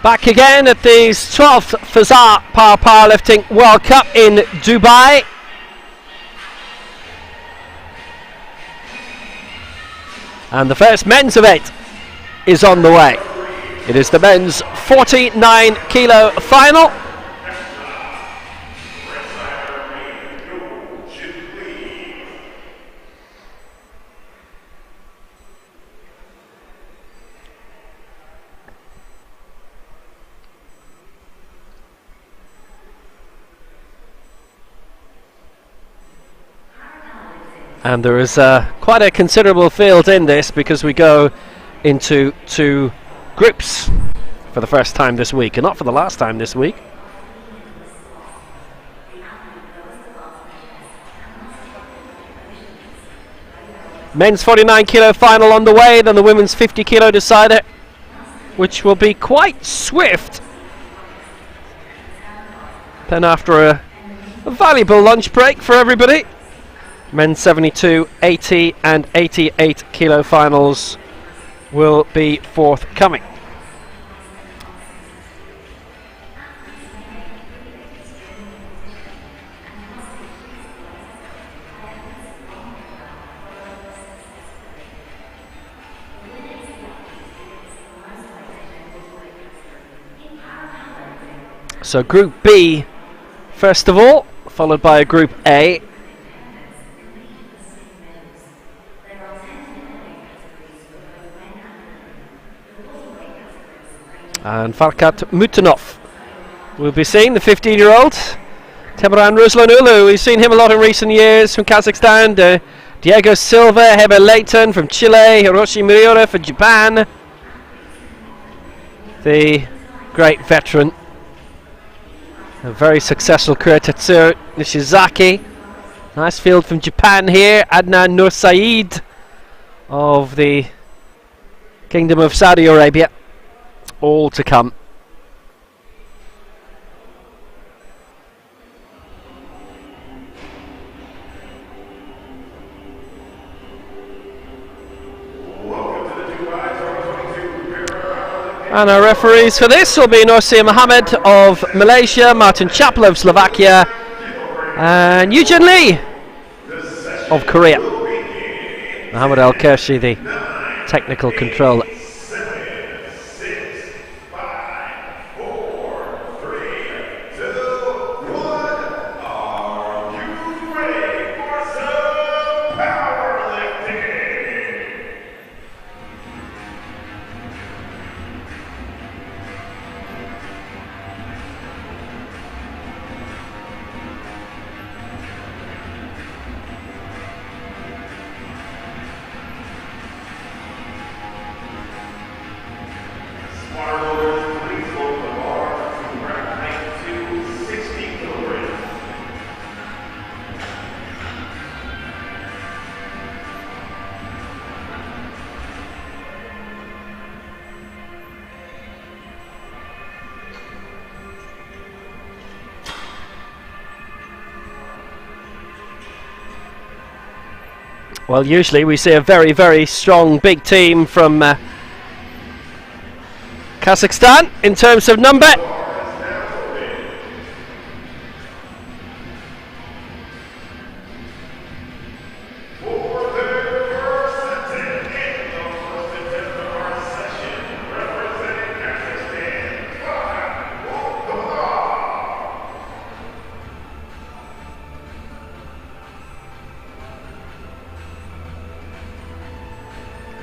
Back again at the 12th Fazza Powerlifting World Cup in Dubai. And the first men's event is on the way. It is the men's 49 kilo final. And there is quite a considerable field in this because we go into two groups for the first time this week, and not for the last time this week. Men's 49 kilo final on the way, then the women's 50 kilo decider, which will be quite swift. Then after a valuable lunch break for everybody, men's 72, 80 and 88 kilo finals will be forthcoming. So Group B first of all, followed by a Group A. And Farkat Mutanov will be seeing the 15-year-old Temran Ruslanulu. We've seen him a lot in recent years from Kazakhstan. Diego Silva, Heber Leighton from Chile, Hiroshi Miura for Japan. The great veteran, a very successful career, Tetsuro Nishizaki. Nice field from Japan here. Adnan Nur Saeed of the Kingdom of Saudi Arabia. All to come. And our referees for this will be Norsir Mohammed of Malaysia, Martin Chappell of Slovakia, and Eugene Lee of Korea. Mohammed Al-Kershi, the technical controller. Well, usually we see a very, very strong big team from Kazakhstan in terms of number.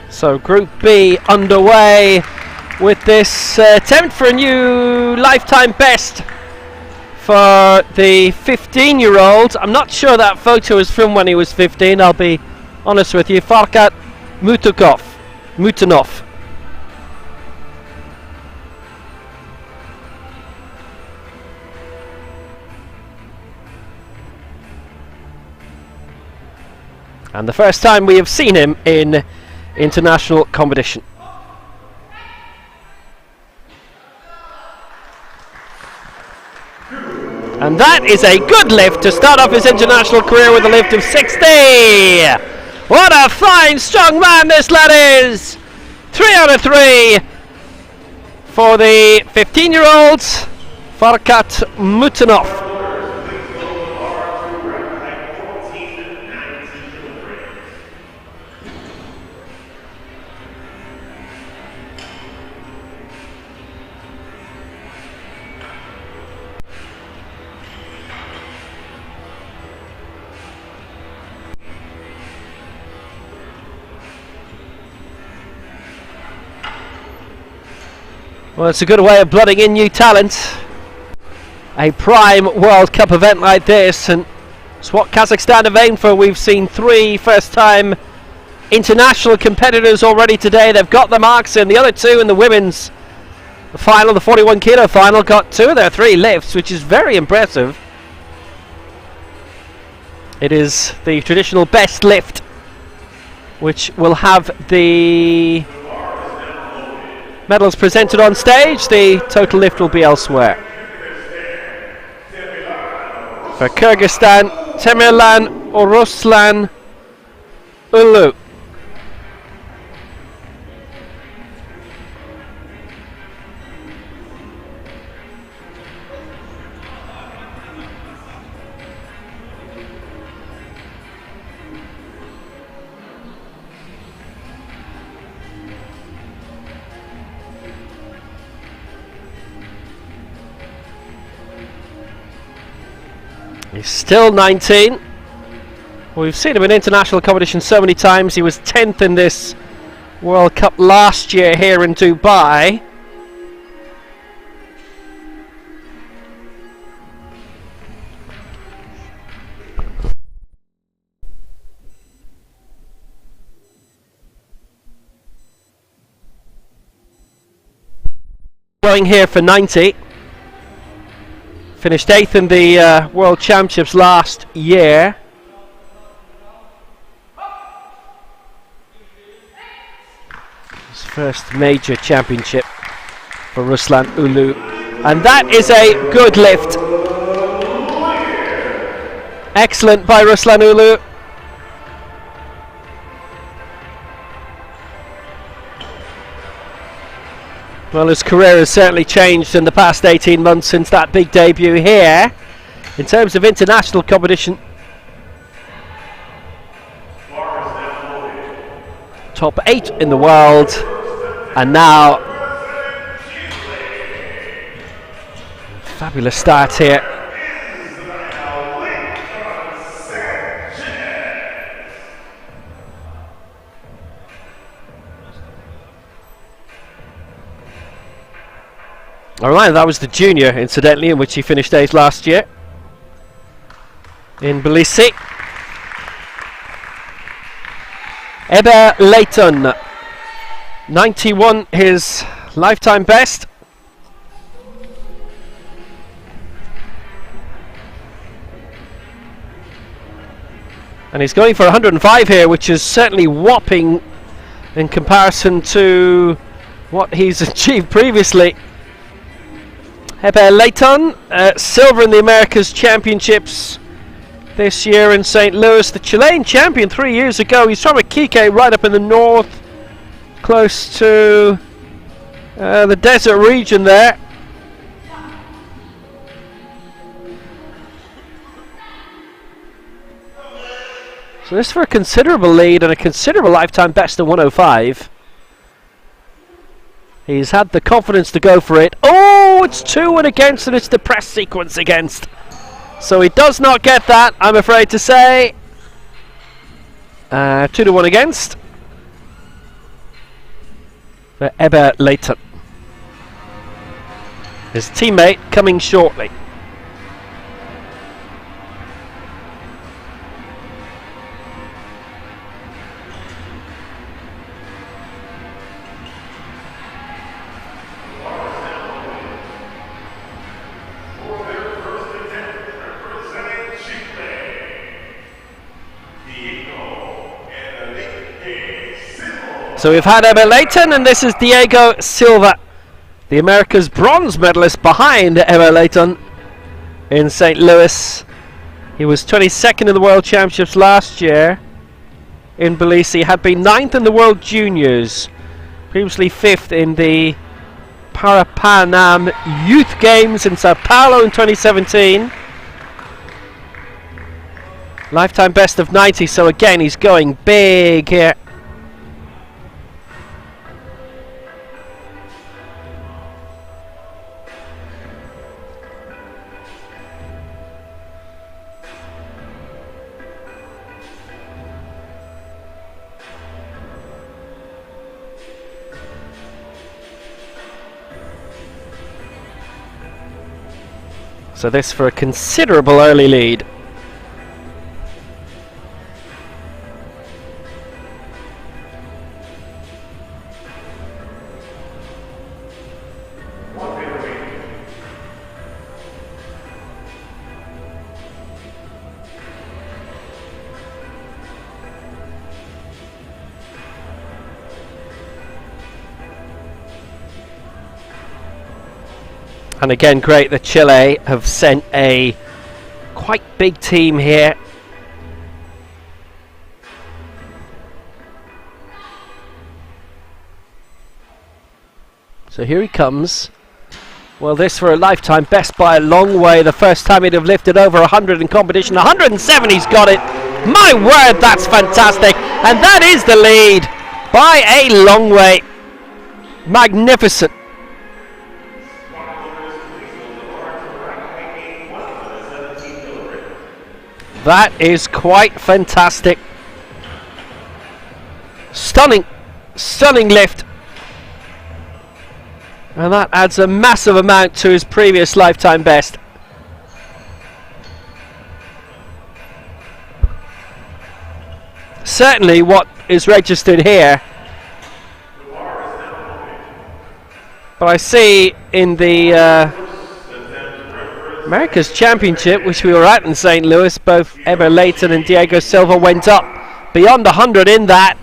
So Group B underway with this attempt for a new lifetime best for the 15-year-old. I'm not sure that photo is from when he was 15, I'll be honest with you. Farkat Mutanov. And the first time we have seen him in international competition. And that is a good lift to start off his international career with a lift of 60. What a fine, strong man this lad is. 3 out of 3 for the 15-year-olds, Farkat Mutanov. Well, it's a good way of blooding in new talent. A prime World Cup event like this, and it's what Kazakhstan have aimed for. We've seen 3 first-time international competitors already today. They've got the marks in. The other 2 in the women's final, the 41 kilo final, got 2 of their 3 lifts, which is very impressive. It is the traditional best lift, which will have the medals presented on stage. The total lift will be elsewhere. For Kyrgyzstan, Temirlan Ruslan Ulu. He's still 19. We've seen him in international competition so many times. He was 10th in this World Cup last year here in Dubai. Going here for 90. Finished 8th in the World Championships last year. His first major championship for Ruslan Ulu. And that is a good lift. Excellent by Ruslan Ulu. Well, his career has certainly changed in the past 18 months since that big debut here. In terms of international competition, top 8 in the world, and now fabulous start here. Alright, that was the junior, incidentally, in which he finished 8th last year in Tbilisi. Eber Layton, 91, his lifetime best. And he's going for 105 here, which is certainly whopping in comparison to what he's achieved previously. Eber Layton, silver in the Americas Championships this year in St. Louis. The Chilean champion 3 years ago. He's from Iquique, right up in the north, close to the desert region there. So this for a considerable lead and a considerable lifetime best of 105. He's had the confidence to go for it. Oh, it's 2 and against, and it's the press sequence against. So he does not get that, I'm afraid to say. 2 to 1 against for Eber Layton. His teammate coming shortly. So we've had Eber Layton, and this is Diego Silva, the America's bronze medalist behind Eber Layton in St. Louis. He was 22nd in the World Championships last year in Tbilisi, had been 9th in the World Juniors, previously 5th in the Parapanam Youth Games in Sao Paulo in 2017. Lifetime best of 90, so again he's going big here. So this for a considerable early lead. And again, great that Chile have sent a quite big team here. So here he comes. Well, this for a lifetime best by a long way. The first time he'd have lifted over 100 in competition. 107, he's got it. My word, that's fantastic. And that is the lead by a long way. Magnificent. That is quite fantastic. Stunning, stunning lift. And that adds a massive amount to his previous lifetime best. Certainly what is registered here. But I see in the America's Championship, which we were at in St. Louis, both Eber Leighton and Diego Silva went up beyond 100 in that.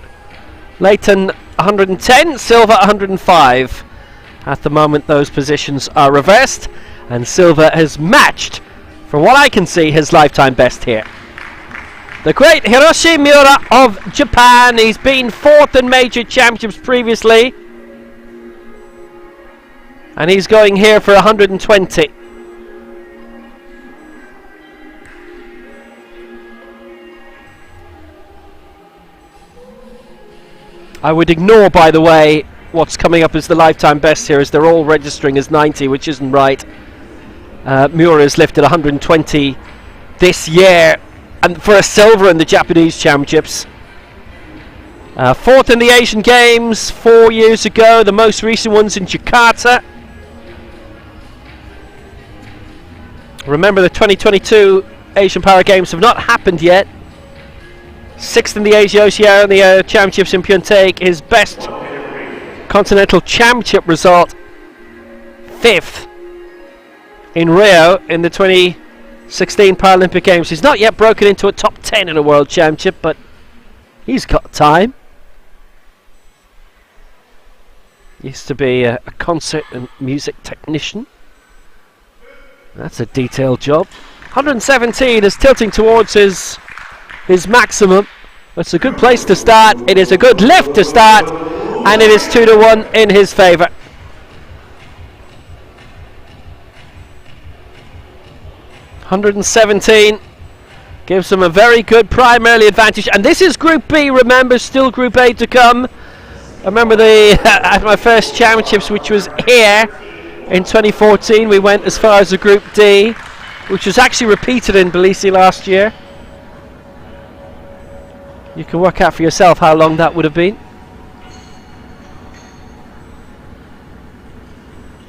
Leighton 110, Silva 105. At the moment those positions are reversed, and Silva has matched, from what I can see, his lifetime best here. The great Hiroshi Miura of Japan. He's been 4th in major championships previously, and he's going here for 120. I would ignore, by the way, what's coming up as the lifetime best here, as they're all registering as 90, which isn't right. Miura has lifted 120 this year, and for a silver in the Japanese Championships. 4th in the Asian Games 4 years ago, the most recent ones in Jakarta. Remember, the 2022 Asian Para Games have not happened yet. 6th in the Asia Oceania Championships in Pyeongtaek, his best Continental Championship result. 5th in Rio in the 2016 Paralympic Games. He's not yet broken into a top 10 in a World Championship, but he's got time. Used to be a concert and music technician. That's a detailed job. 117 is tilting towards his maximum. It's a good place to start. It is a good lift to start, and it is 2-1 in his favour. $117 gives him a very good primary advantage, and this is Group B. Remember, still Group A to come. I remember at my first championships, which was here in 2014, we went as far as the Group D, which was actually repeated in Tbilisi last year. You can work out for yourself how long that would have been.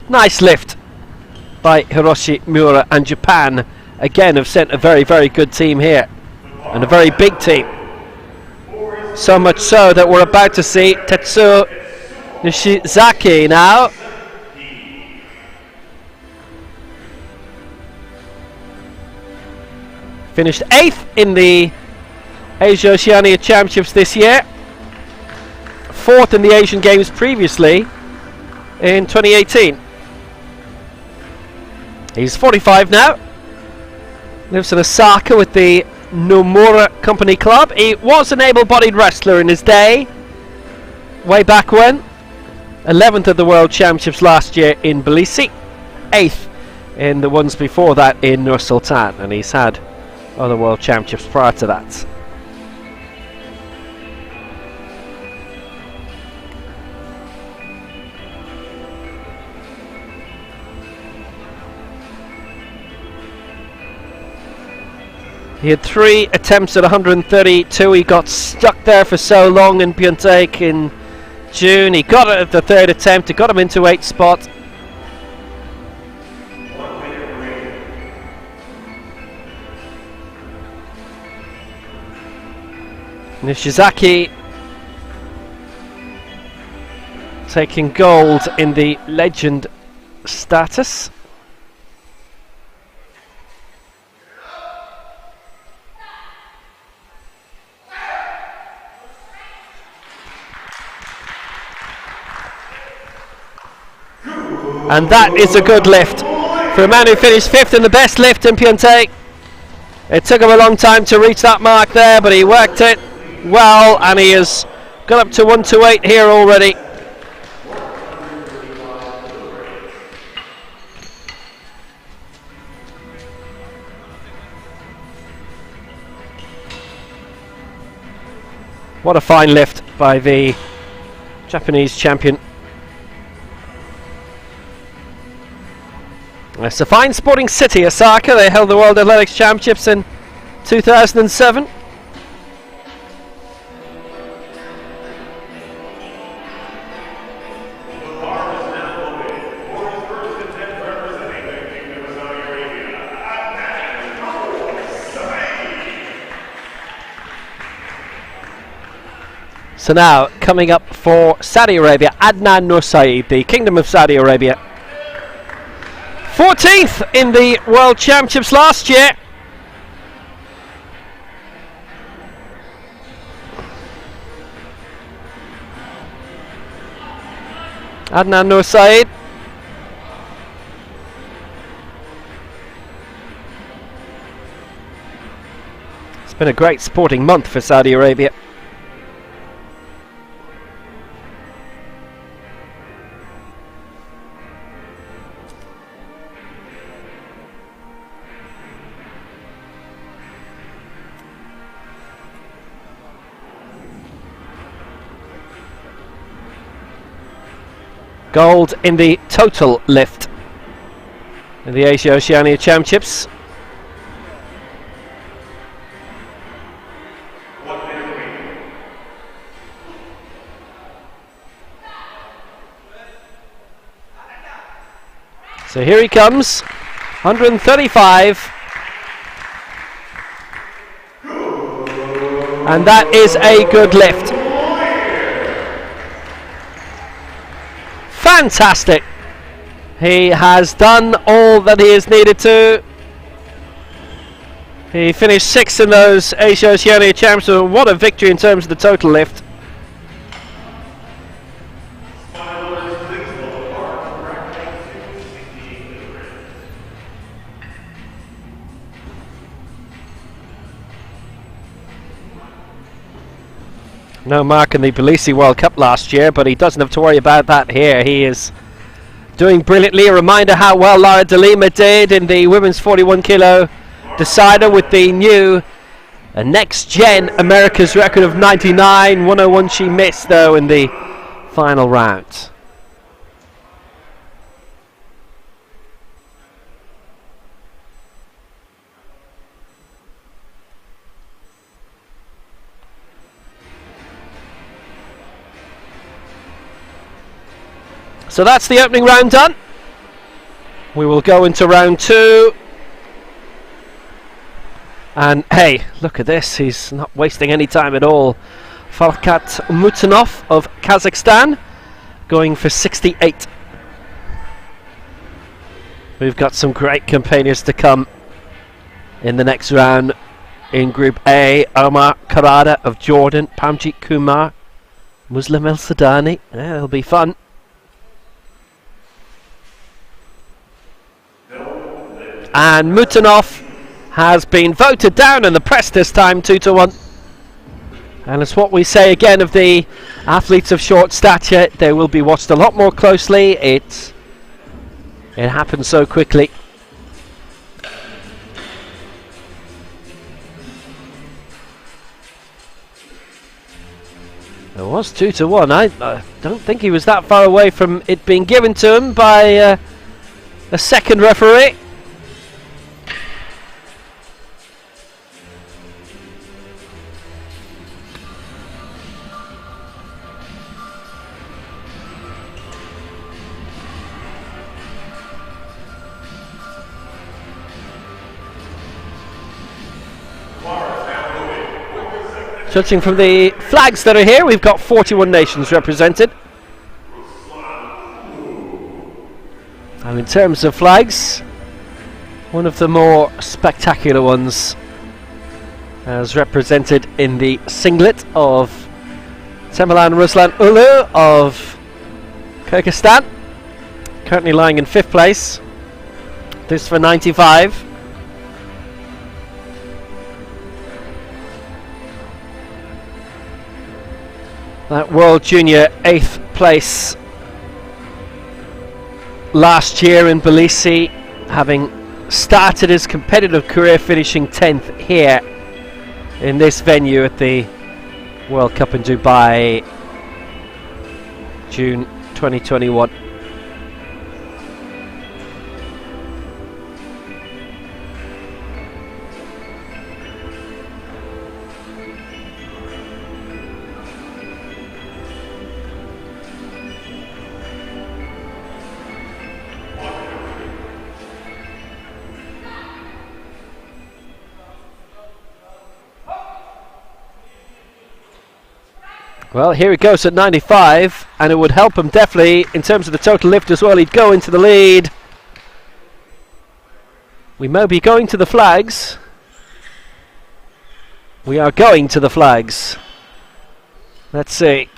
Nice lift by Hiroshi Miura, and Japan again have sent a very, very good team here, and a very big team. So much so that we're about to see Tetsuo Nishizaki now. Finished 8th in the Asia Oceania Championships this year. 4th in the Asian Games previously in 2018. He's 45 now. Lives in Osaka with the Nomura Company Club. He was an able-bodied wrestler in his day, way back when. 11th at the World Championships last year in Tbilisi, 8th in the ones before that in Nur Sultan, and he's had other World Championships prior to that. He had 3 attempts at 132. He got stuck there for so long in Pyeongtaek in June. He got it at the 3rd attempt. It got him into 8th spot. Nishizaki taking gold in the legend status. And that is a good lift for a man who finished 5th in the best lift in Pyeongtaek. It took him a long time to reach that mark there, but he worked it well, and he has got up to 128 here already. What a fine lift by the Japanese champion. It's a fine sporting city, Osaka. They held the World Athletics Championships in 2007. So now, coming up for Saudi Arabia, Adnan Nursaid, the Kingdom of Saudi Arabia. 14th in the World Championships last year. Adnan Nursaid. It's been a great sporting month for Saudi Arabia. Gold in the total lift in the Asia Oceania Championships. So here he comes, 135. And that is a good lift. Fantastic. He has done all that he has needed to. He finished 6th in those Asia Oceania Champs, so what a victory in terms of the total lift. No mark in the Tbilisi World Cup last year, but he doesn't have to worry about that here. He is doing brilliantly. A reminder how well Lara de Lima did in the women's 41 kilo decider with the new next gen America's record of 99. 101 she missed though in the final round. So that's the opening round done. We will go into round 2. And hey, look at this. He's not wasting any time at all. Farkat Mutanov of Kazakhstan going for 68. We've got some great companions to come in the next round. In Group A, Omar Karada of Jordan, Pamjit Kumar, Muslim El Sudani. Yeah, it'll be fun. And Mutanov has been voted down in the press this time, 2-1. And it's what we say again of the athletes of short stature, they will be watched a lot more closely. It happens so quickly. It was 2-1. I don't think he was that far away from it being given to him by a second referee. Judging from the flags that are here, we've got 41 nations represented. And in terms of flags, one of the more spectacular ones, as represented in the singlet of Temulan Ruslan Ulu of Kyrgyzstan, currently lying in 5th place. This for 95. That World Junior 8th place last year in Tbilisi, having started his competitive career finishing 10th here in this venue at the World Cup in Dubai, June 2021. Well, here he goes at 95, and it would help him definitely in terms of the total lift as well. He'd go into the lead. We may be going to the flags. We are going to the flags. Let's see.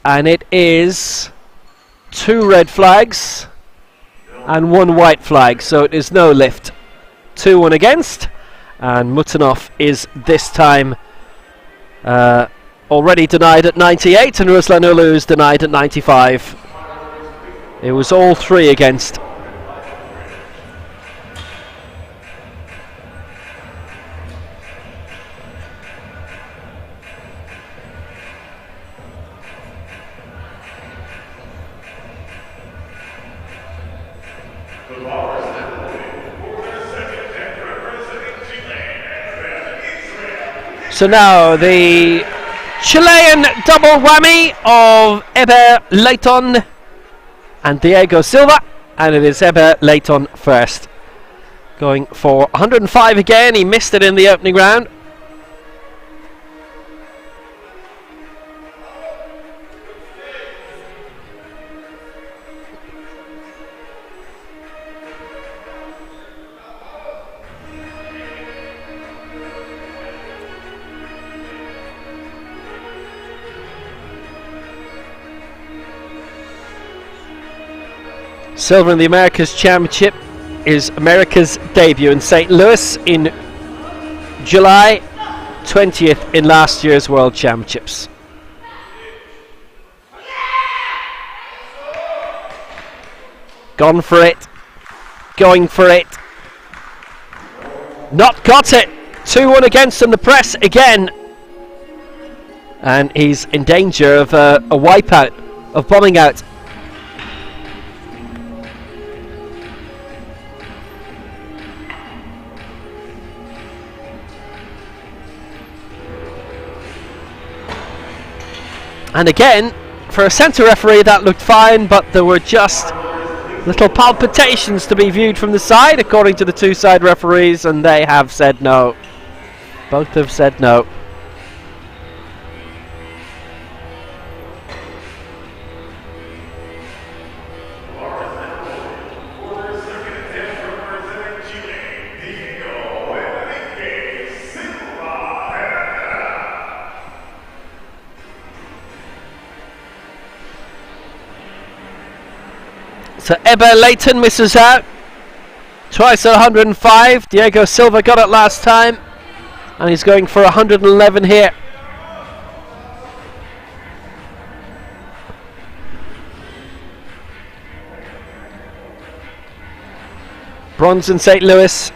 And it is 2 red flags and 1 white flag, so it is no lift. 2-1 against, and Mutanov is this time already denied at 98, and Ruslan Ulu is denied at 95. It was all 3 against. So now the Chilean double whammy of Eber Leighton and Diego Silva, and it is Eber Leighton first, going for 105 again. He missed it in the opening round. Silver in the Americas Championship is America's debut in St. Louis in July, 20th in last year's World Championships. Gone for it, going for it, not got it. 2-1 against in the press again, and he's in danger of a wipeout, of bombing out. And again, for a centre referee that looked fine, but there were just little palpitations to be viewed from the side, according to the 2 side referees, and they have said no. Both have said no. So Eber Leighton misses out. Twice at 105. Diego Silva got it last time. And he's going for 111 here. Bronze in St. Louis,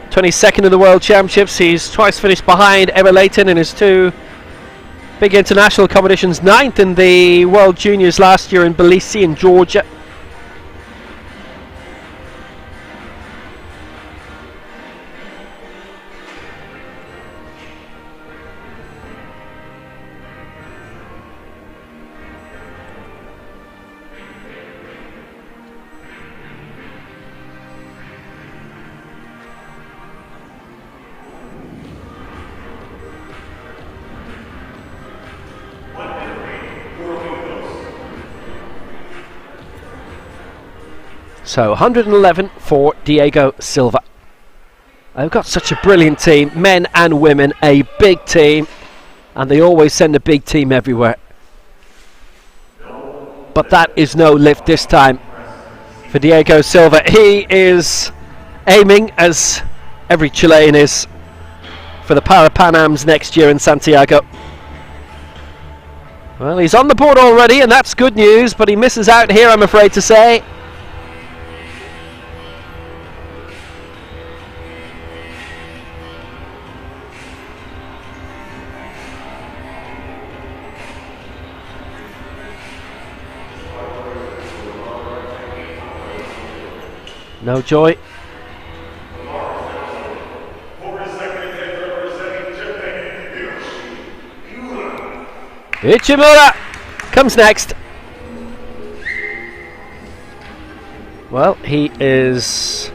22nd in the World Championships. He's twice finished behind Emma Layton in his two big international competitions. 9th in the World Juniors last year in Tbilisi in Georgia. So 111 for Diego Silva. They've got such a brilliant team, men and women, a big team, and they always send a big team everywhere. But that is no lift this time for Diego Silva. He is aiming, as every Chilean is, for the Pan Ams next year in Santiago. Well, he's on the board already, and that's good news, but he misses out here, I'm afraid to say. No joy. Ichimura comes next. Well, he is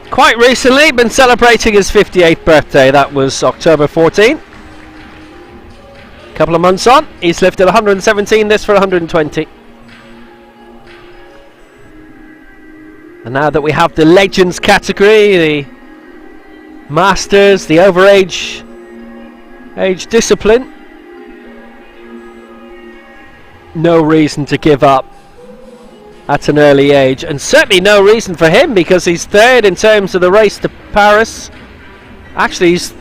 quite recently been celebrating his 58th birthday. That was October 14. A couple of months on, he's lifted 117, this for 120. And now that we have the Legends category, the Masters, the overage age discipline, no reason to give up at an early age, and certainly no reason for him, because he's third in terms of the race to Paris. Actually, he's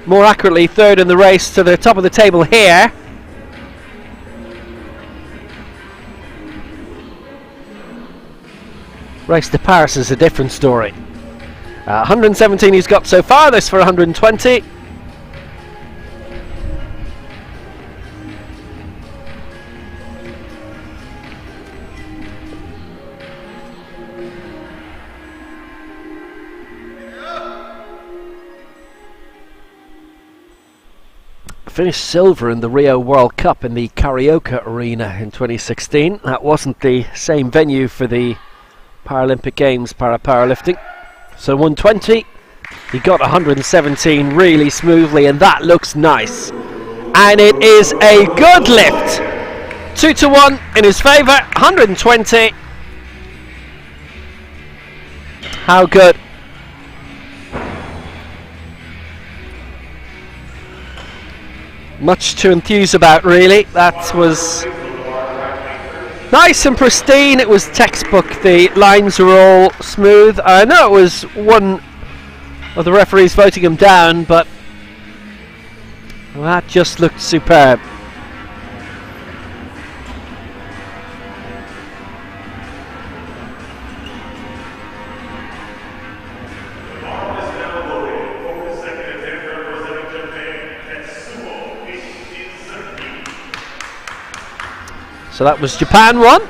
more accurately third in the race to the top of the table here. Race to Paris is a different story. 117 he's got so far, this for 120. Finished silver in the Rio World Cup in the Carioca Arena in 2016. That wasn't the same venue for the Paralympic Games Powerlifting. So 120, he got 117 really smoothly, and that looks nice. And it is a good lift. 2-1 in his favour, 120. How good. Much to enthuse about, really. That was nice and pristine. It was textbook. The lines were all smooth. I know it was one of the referees voting him down, but that just looked superb. So that was Japan 1.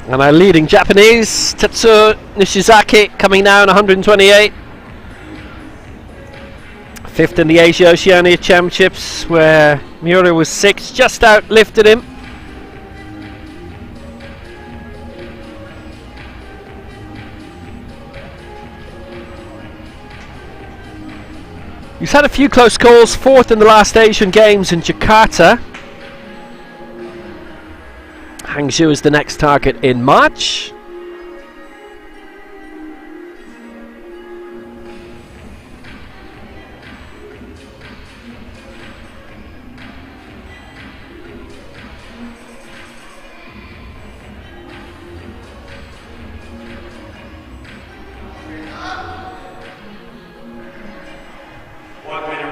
And our leading Japanese, Tetsuo Nishizaki, coming now on 128. 5th in the Asia Oceania Championships, where Miura was 6th, just outlifted him. He's had a few close calls, 4th in the last Asian Games in Jakarta. Hangzhou is the next target in March.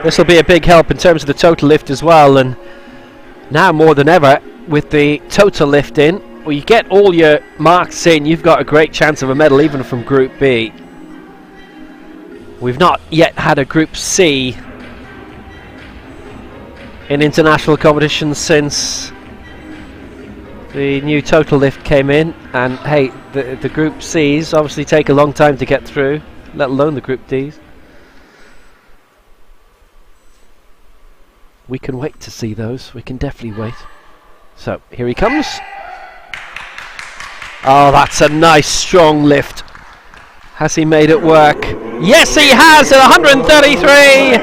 This will be a big help in terms of the total lift as well, and now more than ever with the total lift in, well, you get all your marks in, you've got a great chance of a medal even from Group B. We've not yet had a Group C in international competitions since the new total lift came in, and hey, the Group C's obviously take a long time to get through, let alone the Group D's. We can wait to see those, we can definitely wait. So, here he comes. Oh, that's a nice strong lift. Has he made it work? Yes, he has at 133.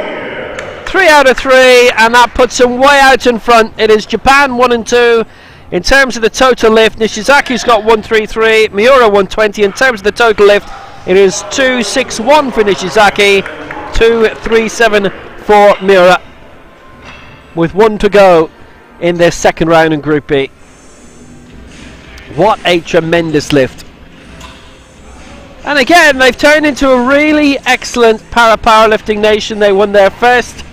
3 out of 3, and that puts him way out in front. It is Japan 1 and 2. In terms of the total lift, Nishizaki's got 133, Miura 120. In terms of the total lift, it is 261 for Nishizaki, 237 for Miura, with 1 to go in their second round in Group B. What a tremendous lift. And again, they've turned into a really excellent powerlifting nation. They won their first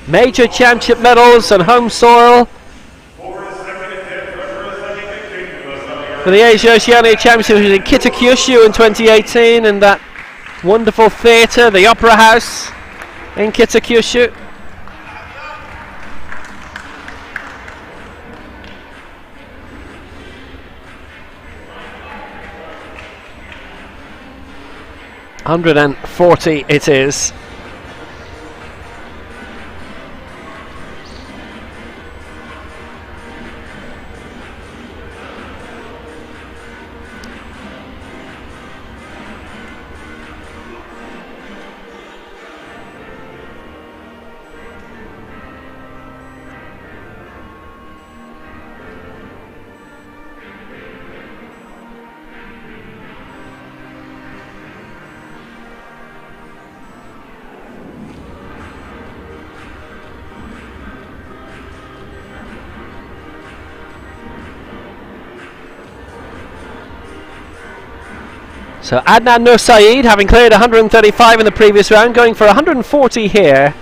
major championship medals on home soil for the Asia Oceania Championship in Kitakyushu in 2018, and that wonderful theatre, the Opera House in Kitakyushu. $140 it is. So Adnan Nur Saeed, having cleared 135 in the previous round, going for 140 here.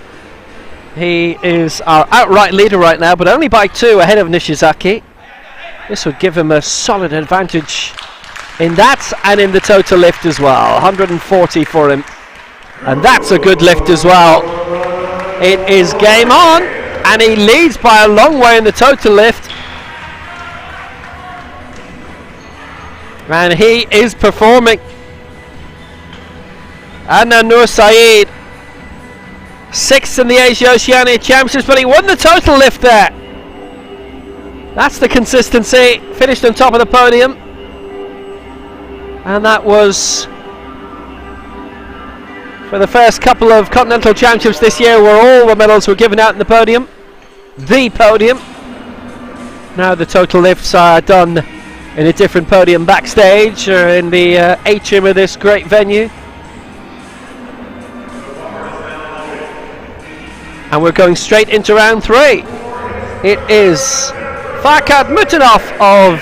He is our outright leader right now, but only by 2 ahead of Nishizaki. This would give him a solid advantage in that and in the total lift as well. 140 for him, and that's a good lift as well. It is game on, and he leads by a long way in the total lift. And he is performing. Adnan Nur Saeed, 6th in the Asia Oceania Championships, but he won the total lift there. That's the consistency. Finished on top of the podium, and that was for the first couple of continental championships this year, where all the medals were given out in the podium. The podium. Now the total lifts are done in a different podium backstage, or in the atrium of this great venue. And we're going straight into round 3. It is Farkad Mutanov of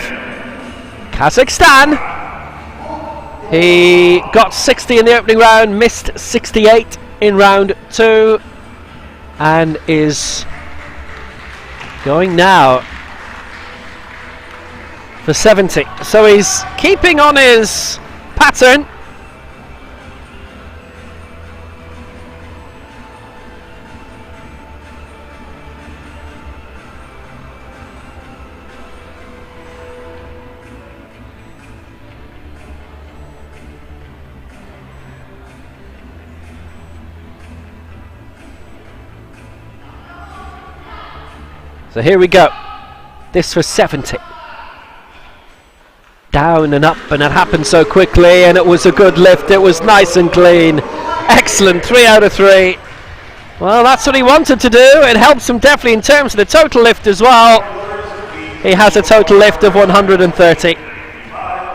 Kazakhstan. He got 60 in the opening round, missed 68 in round 2, and is going now for 70. So he's keeping on his pattern. So here we go. This was 70. Down and up, and it happened so quickly, and it was a good lift. It was nice and clean. Excellent, 3 out of 3. Well, that's what he wanted to do. It helps him definitely in terms of the total lift as well. He has a total lift of 130.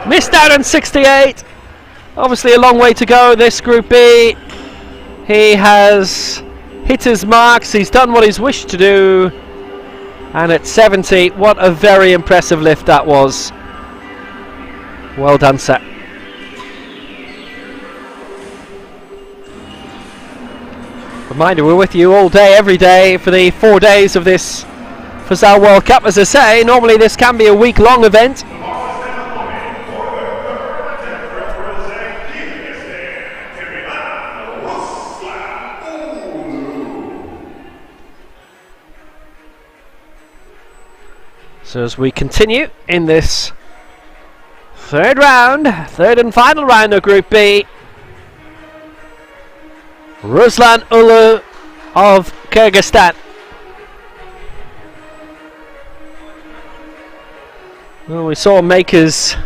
Missed out on 68. Obviously a long way to go, this Group B. He has hit his marks. He's done what he's wished to do. And at 70, what a very impressive lift that was. Well done, sir. Reminder, we're with you all day, every day for the 4 days of this Fazza World Cup. As I say, normally this can be a week-long event. So as we continue in this third and final round of Group B, Ruslan Ulu of Kyrgyzstan. Well, we saw Maker's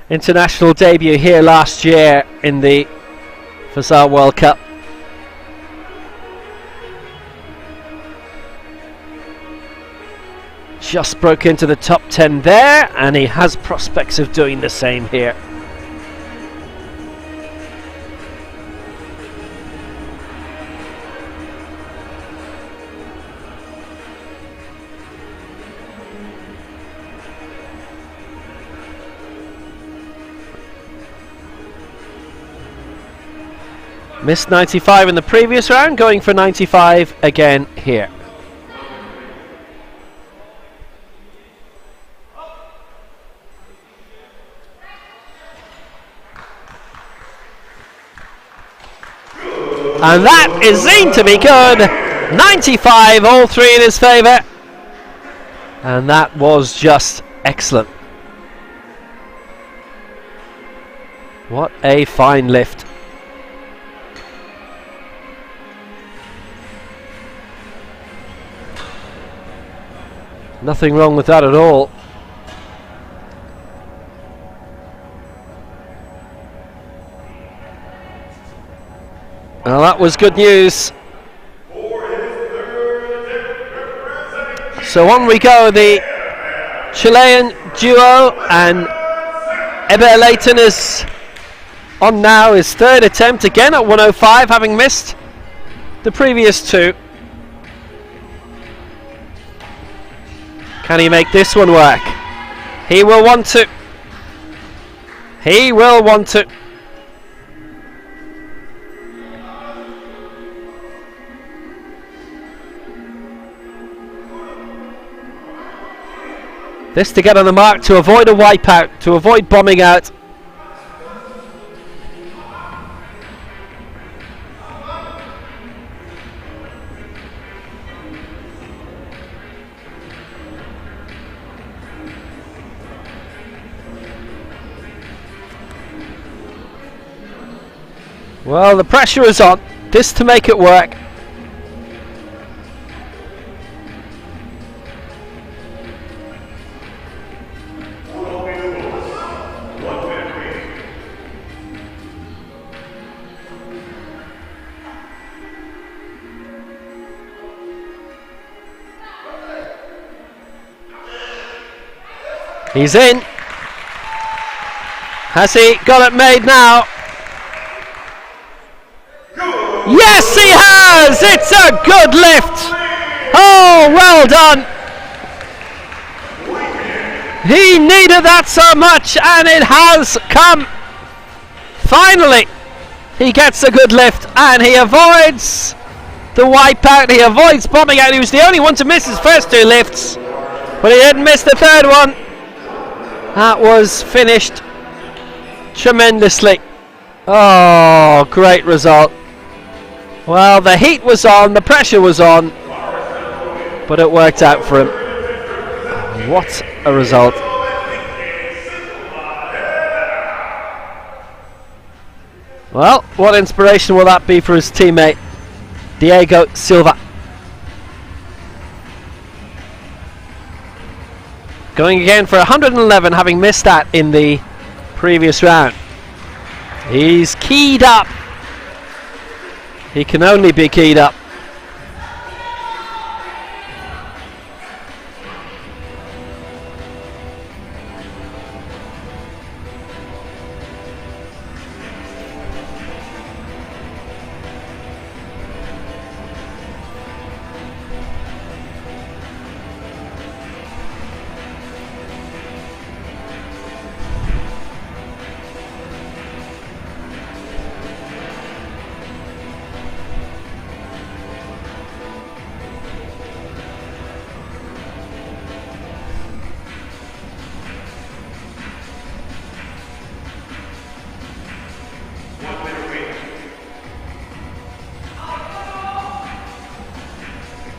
international debut here last year in the Fazza World Cup. Just broke into the top 10 there, and he has prospects of doing the same here. Missed 95 in the previous round, going for 95 again here. And that is seen to be good. 95, all three in his favour. And that was just excellent. What a fine lift. Nothing wrong with that at all. Well, that was good news. So on we go, the Chilean duo, and Eber Leighton is on now his third attempt, again at 105, having missed the previous two. Can he make this one work? He will want to. He will want to. This to get on the mark, to avoid a wipeout, to avoid bombing out. Well, the pressure is on. This to make it work. He's in. Has he got it made now? Yes, he has! It's a good lift! Oh, well done! He needed that so much, and it has come! Finally, he gets a good lift, and he avoids the wipeout, he avoids bombing out. He was the only one to miss his first two lifts, but he didn't miss the third one. That was finished tremendously. Oh, great result. Well, the heat was on, the pressure was on, but it worked out for him. What a result. Well, what inspiration will that be for his teammate, Diego Silva. Going again for 111, having missed that in the previous round. He's keyed up. He can only be keyed up.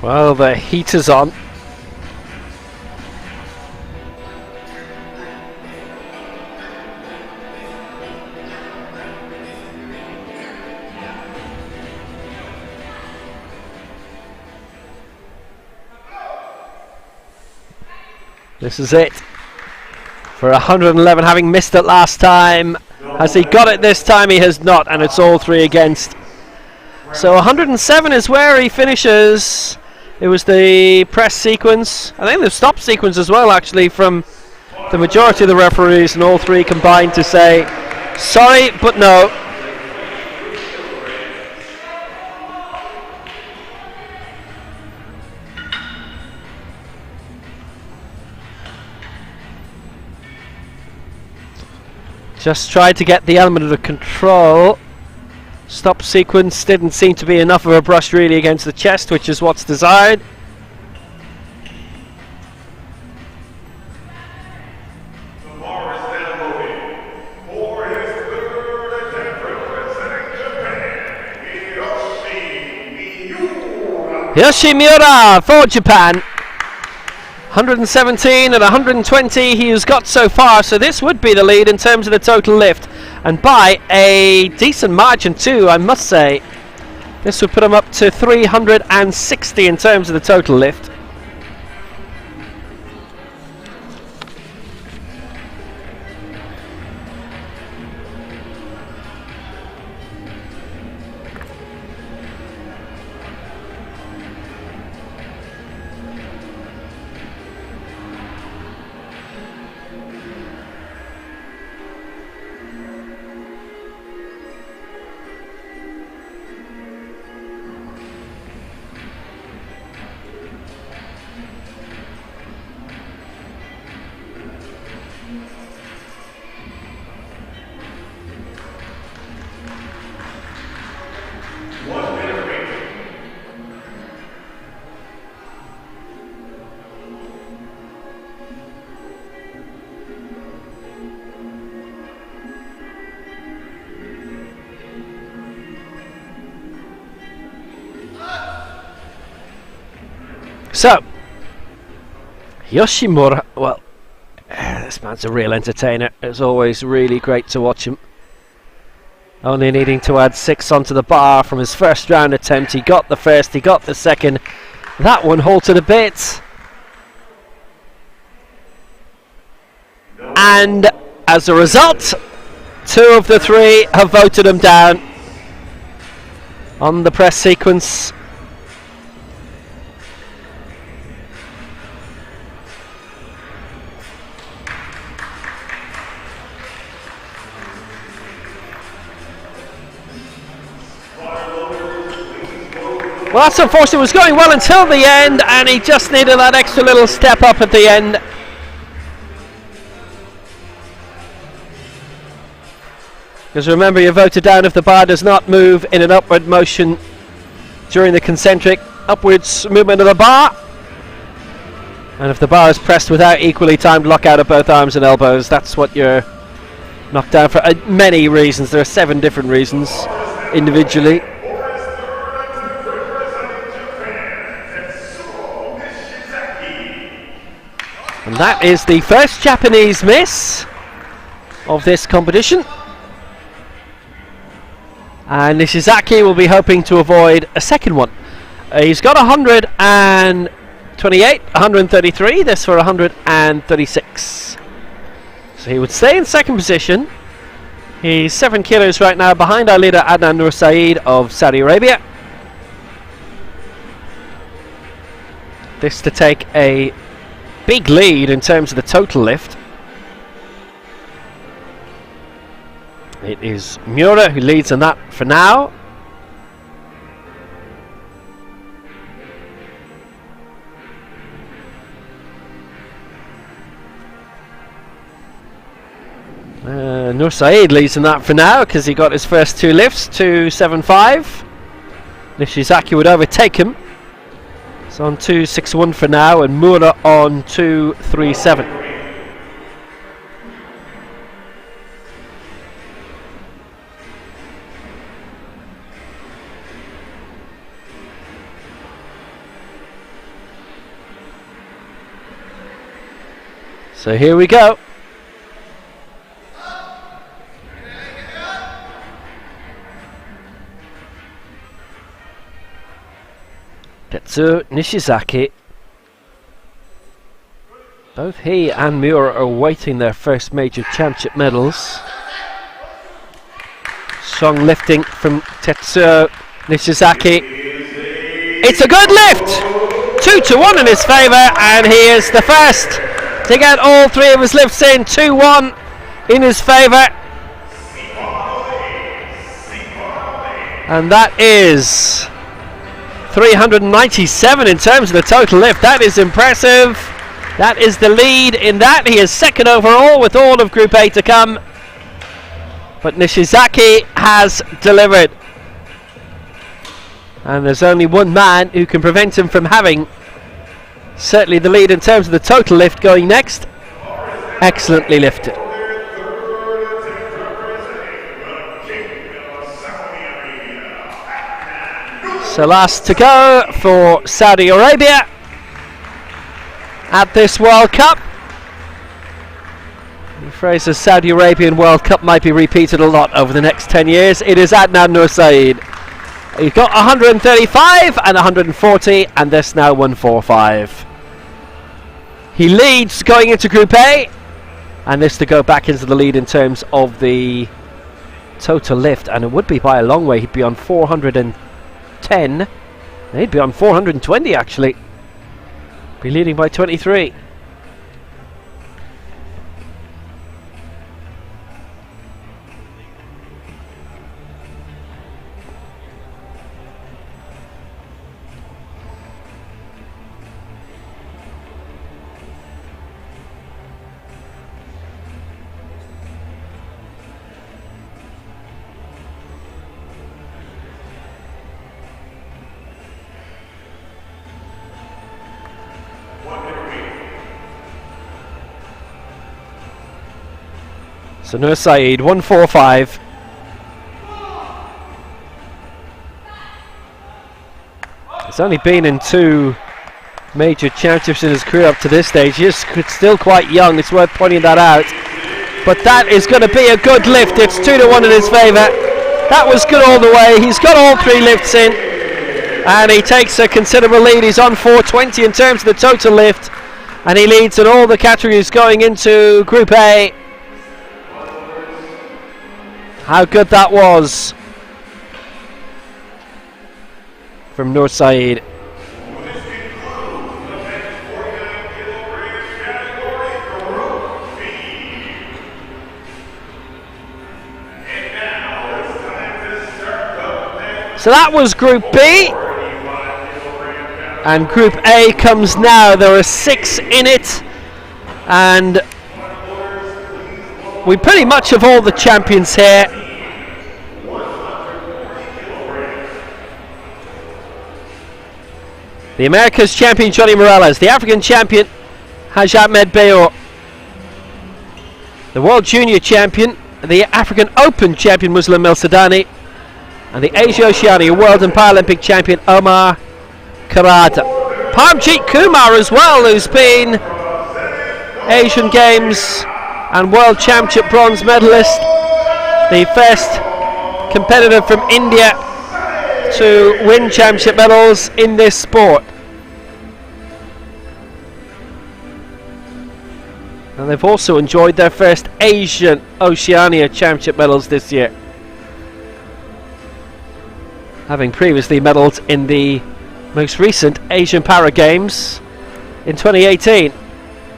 Well, the heat is on. This is it. For 111, having missed it last time. Has he got it this time? He has not, and it's all three against. So 107 is where he finishes. It was the press sequence, I think the stop sequence as well, actually, from the majority of the referees, and all three combined to say, sorry, but no. Just tried to get the element of the control. Stop sequence didn't seem to be enough of a brush really against the chest, which is what's desired. Yoshimura for Japan. 117 and 120 he has got so far, so this would be the lead in terms of the total lift, and by a decent margin too, I must say. This would put him up to 360 in terms of the total lift. So, Yoshimura, well, this man's a real entertainer. It's always really great to watch him. Only needing to add 6 onto the bar from his first round attempt. He got the first, he got the second. That one halted a bit. And as a result, 2 of the 3 have voted him down on the press sequence. Well, that's unfortunate. It was going well until the end, and he just needed that extra little step up at the end. Because remember, you're voted down if the bar does not move in an upward motion during the concentric upwards movement of the bar. And if the bar is pressed without equally timed lockout of both arms and elbows, that's what you're knocked down for. Many reasons. There are 7 different reasons individually. And that is the first Japanese miss of this competition. And Nishizaki will be hoping to avoid a second one. He's got 128, 133, this for 136. So he would stay in second position. He's 7 kilos right now behind our leader Adnan Nur Saeed of Saudi Arabia. This to take a big lead in terms of the total lift. It is Miura who leads in that for now. Nur Saeed leads in that for now because he got his first 2 lifts, 2.75. Nishizaki would overtake him. It's on 2.61 for now, and Miura on 2.37. So here we go. Tetsuo Nishizaki. Both he and Miura are awaiting their first major championship medals. Strong lifting from Tetsuo Nishizaki. It's a good lift! 2-1 in his favour, and he is the first to get all three of his lifts in. 2-1 in his favour. And that is 397 in terms of the total lift. That is impressive. That is the lead in that. He is second overall with all of Group A to come. But Nishizaki has delivered. And there's only one man who can prevent him from having certainly the lead in terms of the total lift going next. Excellently lifted. So last to go for Saudi Arabia at this World Cup. The phrase the Saudi Arabian World Cup might be repeated a lot over the next 10 years. It is Adnan Nursaid. He's got 135 and 140, and this now 145. He leads going into Group A, and this to go back into the lead in terms of the total lift, and it would be by a long way. He'd be on 410. He'd be on 420 actually. Be leading by 23. So Nur Saeed, 145. He's only been in 2 major championships in his career up to this stage. He's still quite young, it's worth pointing that out. But that is going to be a good lift. It's 2-1 in his favour. That was good all the way. He's got all 3 lifts in. And he takes a considerable lead. He's on 420 in terms of the total lift. And he leads in all the categories going into Group A. How good that was from Nur Saeed. So that was Group B, and Group A comes now. There are 6 in it, and we pretty much have all the champions here. The Americas champion Johnny Morales, the African champion Haj Ahmed Bayor, the World Junior champion, the African Open champion Muslim El Sadani, and the Asia Oceania World and Paralympic champion Omar Karata. Parmjeet Kumar as well, who's been Asian Games and World Championship bronze medalist, the first competitor from India to win championship medals in this sport. And they've also enjoyed their first Asian Oceania championship medals this year, having previously medalled in the most recent Asian Para Games in 2018.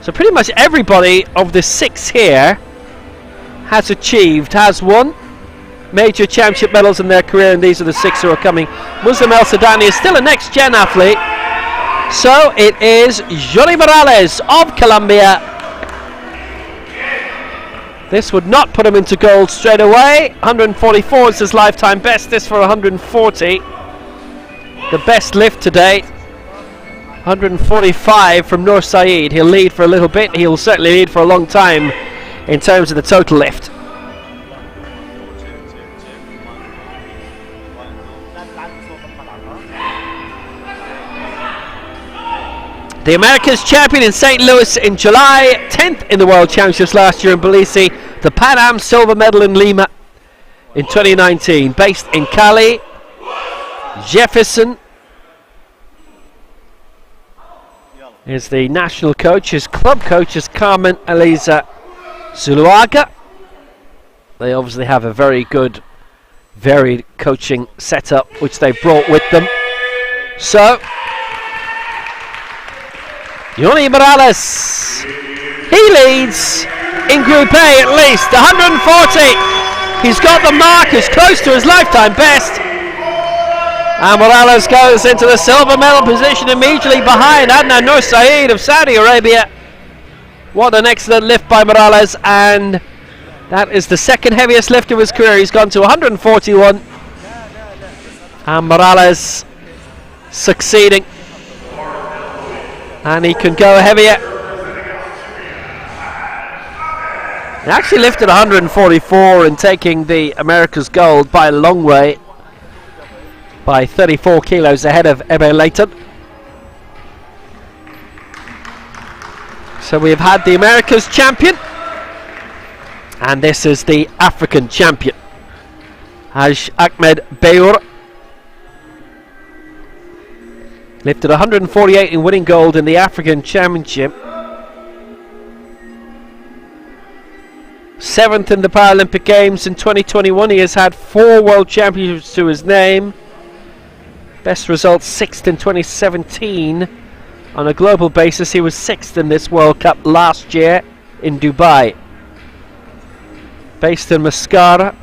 So pretty much everybody of the 6 here has won major championship medals in their career, and these are the 6 who are coming. Muslim El Sadani is still a next gen athlete, so it is Johnny Morales of Colombia. This would not put him into gold straight away. 144 is his lifetime best, this for 140. The best lift to date. 145 from Nur Saeed. He'll lead for a little bit. He'll certainly lead for a long time in terms of the total lift. The Americas champion in St. Louis in July, 10th in the World Championships last year in Belize, the Pan Am silver medal in Lima in 2019. Based in Cali, Jefferson is the national coach. His club coach is Carmen Eliza Zuluaga. They obviously have a very good, varied coaching setup which they brought with them. So, Yoni Morales, he leads in Group A at least, 140. He's got the mark, is close to his lifetime best. And Morales goes into the silver medal position immediately behind Adnan Nur Saeed of Saudi Arabia. What an excellent lift by Morales, and that is the second heaviest lift of his career. He's gone to 141. And Morales succeeding. And he can go heavier. He actually lifted 144 and taking the America's gold by a long way, by 34 kilos ahead of Ebe Leighton. So we've had the America's champion, and this is the African champion, Haj Ahmed Beur. Lifted 148 in winning gold in the African Championship. 7th in the Paralympic Games in 2021. He has had 4 World Championships to his name. Best result 6th in 2017. On a global basis, he was 6th in this World Cup last year in Dubai. Based in Mascara.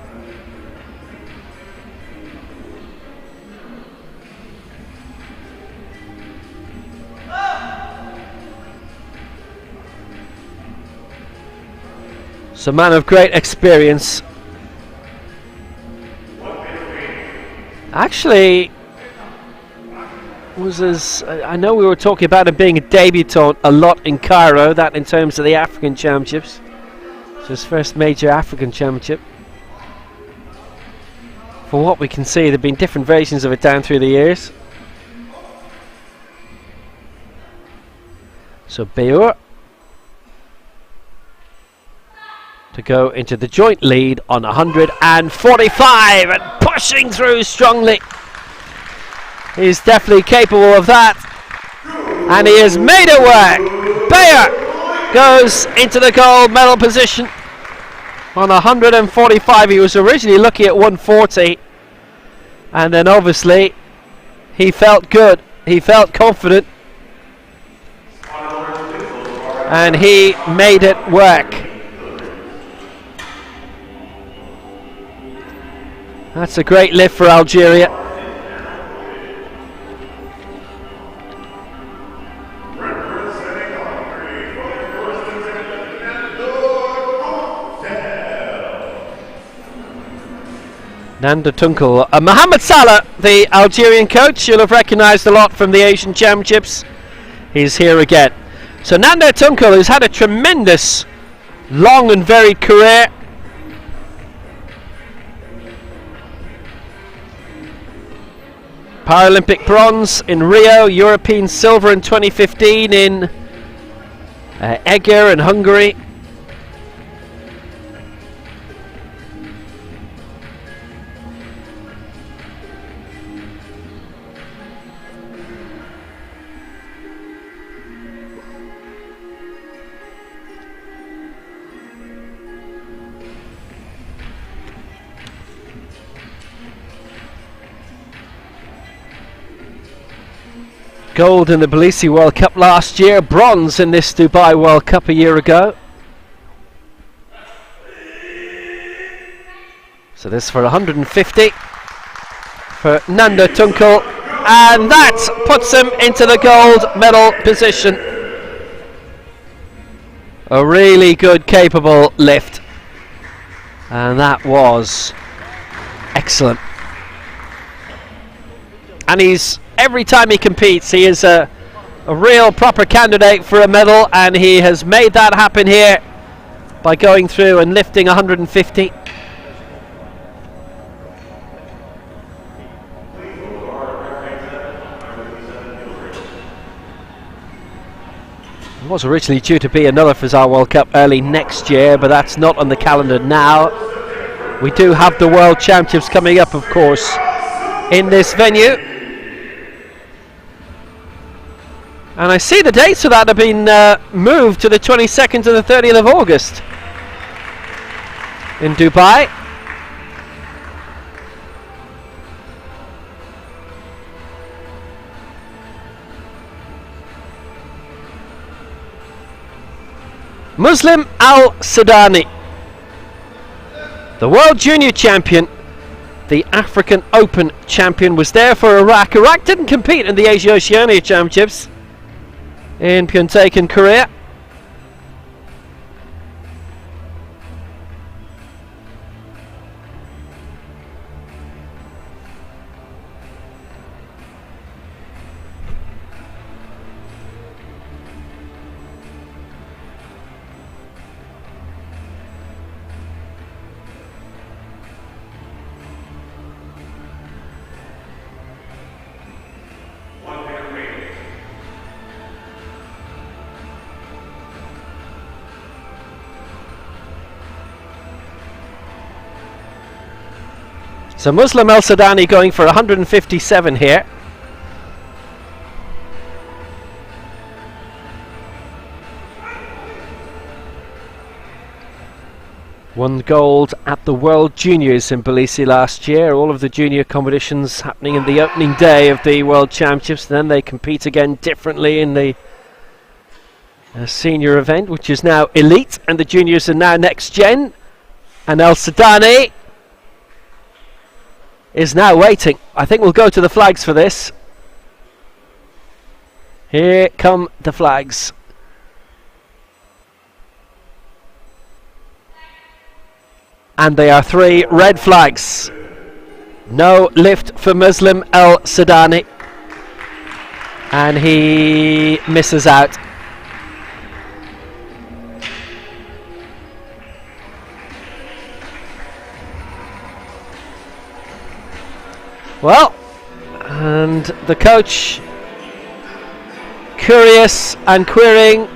So, man of great experience. Actually, I know we were talking about him being a debutant a lot in Cairo, that in terms of the African Championships. It's his first major African Championship. For what we can see, there have been different versions of it down through the years. So Beur to go into the joint lead on 145 and pushing through strongly. He's definitely capable of that, and he has made it work. Beur goes into the gold medal position on 145. He was originally looking at 140, and then obviously he felt good, he felt confident, and he made it work. That's a great lift for Algeria. Nanda Tunkel. Mohamed Salah, the Algerian coach, you'll have recognised a lot from the Asian Championships. He's here again. So Nanda Tunkel, who's had a tremendous, long and varied career. Paralympic bronze in Rio, European silver in 2015 in Eger in Hungary. Gold in the Belize World Cup last year, bronze in this Dubai World Cup a year ago. So this for 150 for Nanda Tunkel, and that puts him into the gold medal position. A really good, capable lift, and that was excellent. And he's, every time he competes, he is a real proper candidate for a medal, and he has made that happen here by going through and lifting 150. It was originally due to be another Fazza World Cup early next year, but that's not on the calendar now. We do have the World Championships coming up, of course, in this venue. And I see the dates for that have been moved to the 22nd to the 30th of August in Dubai. Muslim Al-Sudani, the World Junior Champion, the African Open Champion, was there for Iraq. Iraq didn't compete in the Asia-Oceania Championships in Pyeongtaek, Korea. So Muslim Al-Sudani going for 157 here. Won gold at the World Juniors in Tbilisi last year. All of the junior competitions happening in the opening day of the World Championships. Then they compete again differently in the senior event, which is now elite, and the juniors are now next gen. And Al-Sudani is now waiting. I think we'll go to the flags for this. Here come the flags. And they are 3 red flags. No lift for Muslim Al-Sudani. And he misses out. Well, and the coach curious and querying.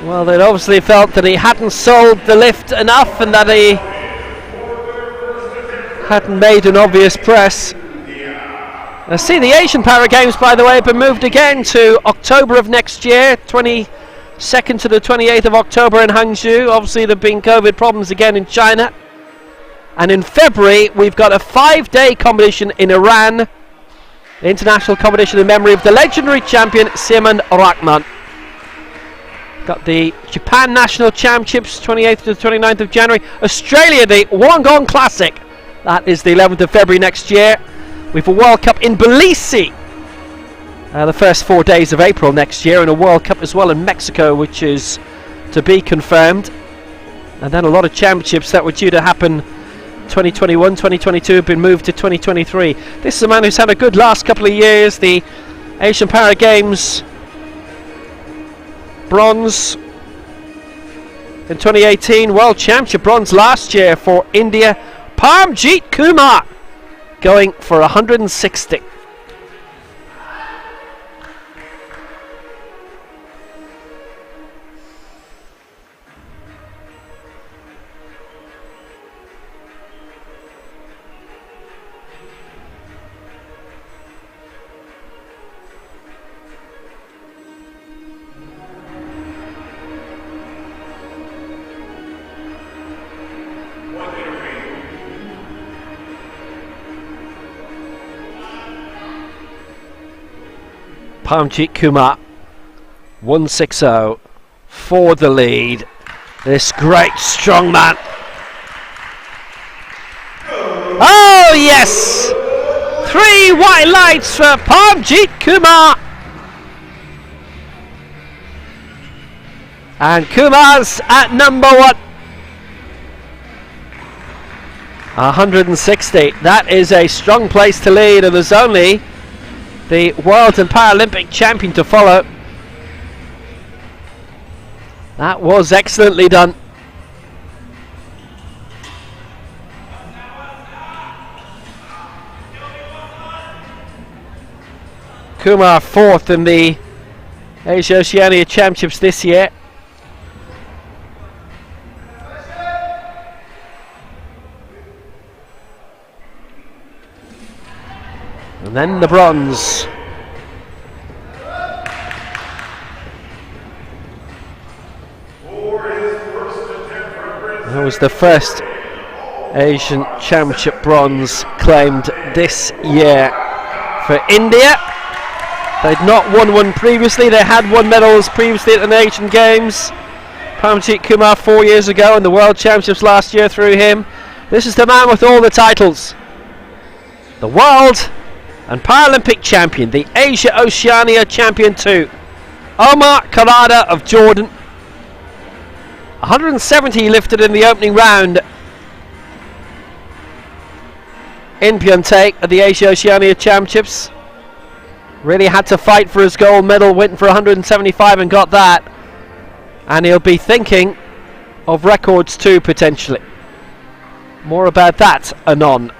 Well, they'd obviously felt that he hadn't sold the lift enough and that he hadn't made an obvious press. I see the Asian Para Games, by the way, have been moved again to October of next year, 22nd to the 28th of October in Hangzhou. Obviously there have been COVID problems again in China. And in February we've got a 5-day competition in Iran, the international competition in memory of the legendary champion Simon Rahman. Got the Japan National Championships 28th to the 29th of January. Australia, the Wollongong Classic, that is the 11th of February next year. We've a World Cup in Tbilisi the first 4 days of April next year, and a World Cup as well in Mexico, which is to be confirmed. And then a lot of championships that were due to happen 2021, 2022 have been moved to 2023. This is a man who's had a good last couple of years. The Asian Para Games bronze in 2018, World Championship bronze last year for India. Parmjit Kumar going for 160. Parmjit Kumar 160 for the lead. This great strong man. Oh yes! 3 white lights for Parmjit Kumar. And Kumar's at number 1. 160. That is a strong place to lead, and there's only the World and Paralympic champion to follow. That was excellently done. Kumar 4th in the Asia Oceania Championships this year. And then the bronze. That was the first Asian Championship bronze claimed this year for India. They'd not won one previously. They had won medals previously at the Asian Games. Paramjit Kumar 4 years ago, and the World Championships last year through him. This is the man with all the titles. The World and Paralympic Champion, the Asia Oceania Champion 2. Omar Karada of Jordan. 170 lifted in the opening round in Pyeongtaek at the Asia Oceania Championships. Really had to fight for his gold medal, went for 175 and got that. And he'll be thinking of records too, potentially. More about that anon.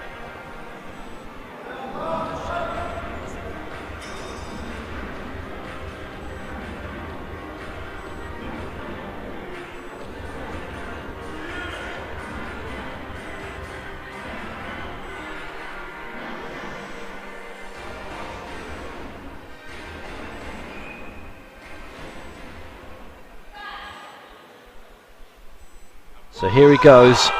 So here he goes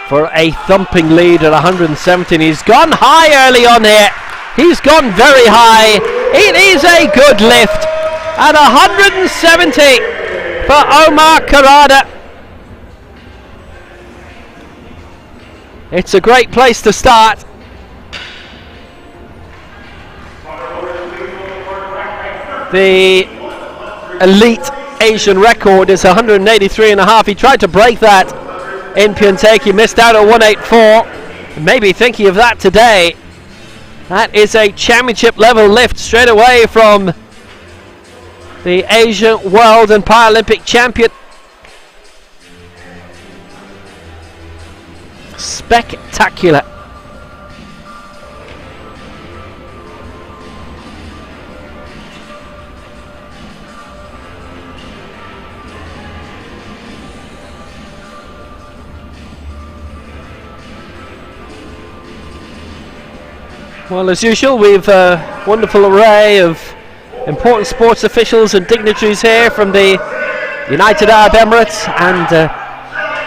for a thumping lead at 117. He's gone high early on here. He's gone very high. It is a good lift at 170 for Omar Karada. It's a great place to start. The elite Asian record is 183.5. He tried to break that in Pyeongtaek. He missed out at 184. Maybe thinking of that today. That is a championship level lift straight away from the Asian, World and Paralympic champion. Spectacular. Well, as usual, we've a wonderful array of important sports officials and dignitaries here from the United Arab Emirates and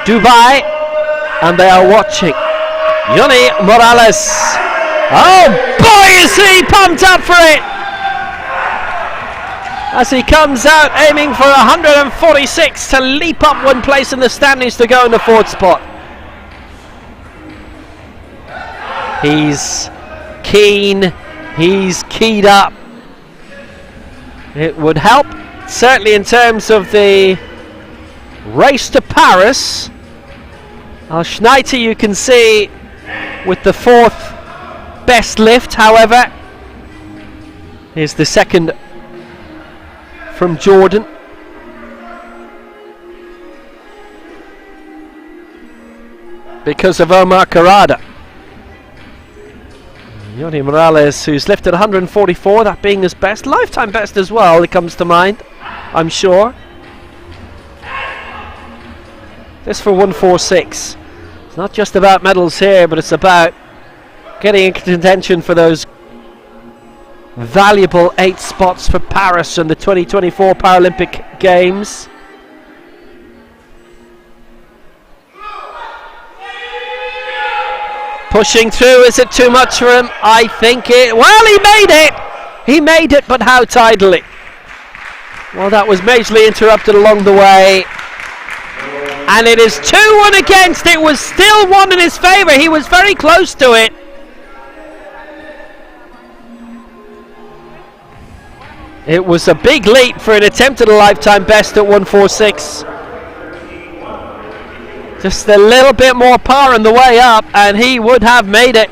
Dubai, and they are watching Yoni Morales. Oh boy, is he pumped up for it! As he comes out aiming for 146 to leap up one place in the standings to go in the 4th spot. He's keen, he's keyed up. It would help, certainly in terms of the race to Paris. Al-Schneiter, you can see, with the 4th best lift. However, here's the 2nd from Jordan. Because of Omar Karada. Yoni Morales, who's lifted 144, that being his best, lifetime best as well, it comes to mind, I'm sure. This for 146. It's not just about medals here, but it's about getting in contention for those valuable 8 spots for Paris and the 2024 Paralympic Games. Pushing through, is it too much for him? I think it, well, he made it! He made it, but how tidily? Well, that was majorly interrupted along the way. And it is 2-1 against, it was still 1 in his favour, he was very close to it. It was a big leap for an attempt at a lifetime best at 146. Just a little bit more power on the way up and he would have made it.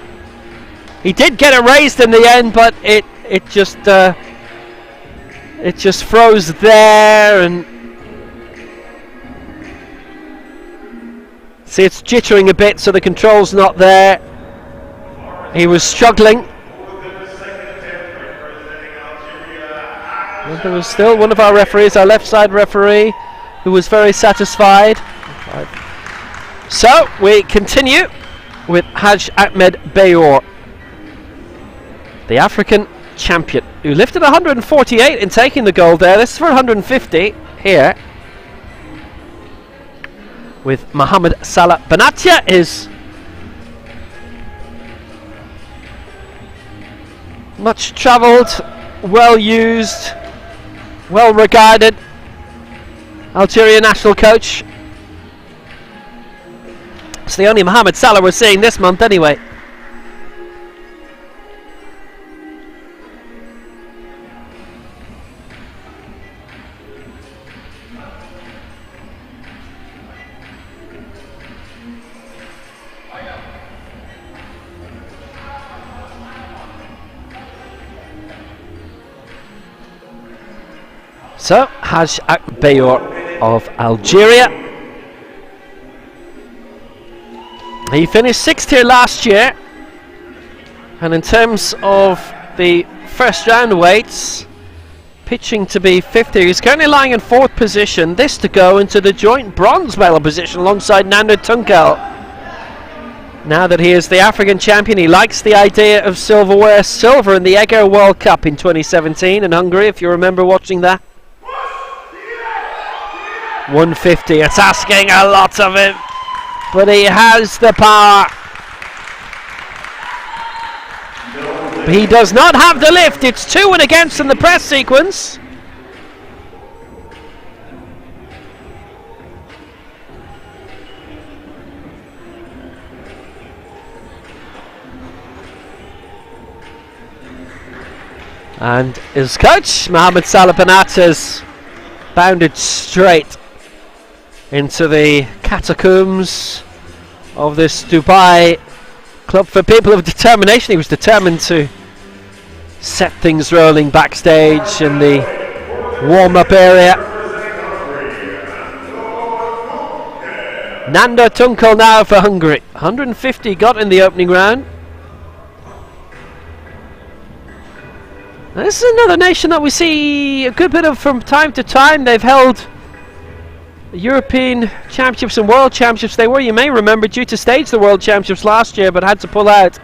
He did get it raised in the end, but it just froze there, and see, it's jittering a bit, so the control's not there. He was struggling. And there was still one of our referees, our left side referee, who was very satisfied. So we continue with Haj Ahmed Bayor, the African champion, who lifted 148 in taking the gold there. This is for 150 here. With Mohamed Salah Benatia is much travelled, well used, well regarded Algeria national coach. It's the only Mohamed Salah we're seeing this month anyway. So, Haj Bayor of Algeria. He finished 6th here last year. And in terms of the first round weights, pitching to be 5th here. He's currently lying in 4th position. This to go into the joint bronze medal position alongside Nando Tunkel. Now that he is the African champion, he likes the idea of silverware. Silver in the Egger World Cup in 2017 in Hungary, if you remember watching that. 150, it's asking a lot of him, but he has the power. But he does not have the lift. It's 2 and against in the press sequence. And his coach, Mohamed Salah Benat, has bounded straight into the catacombs of this Dubai club for people of determination. He was determined to set things rolling backstage in the warm-up area. Nando Tunkel now for Hungary. 150 got in the opening round. Now this is another nation that we see a good bit of from time to time. They've held European Championships and World Championships. They were, you may remember, due to stage the World Championships last year, but had to pull out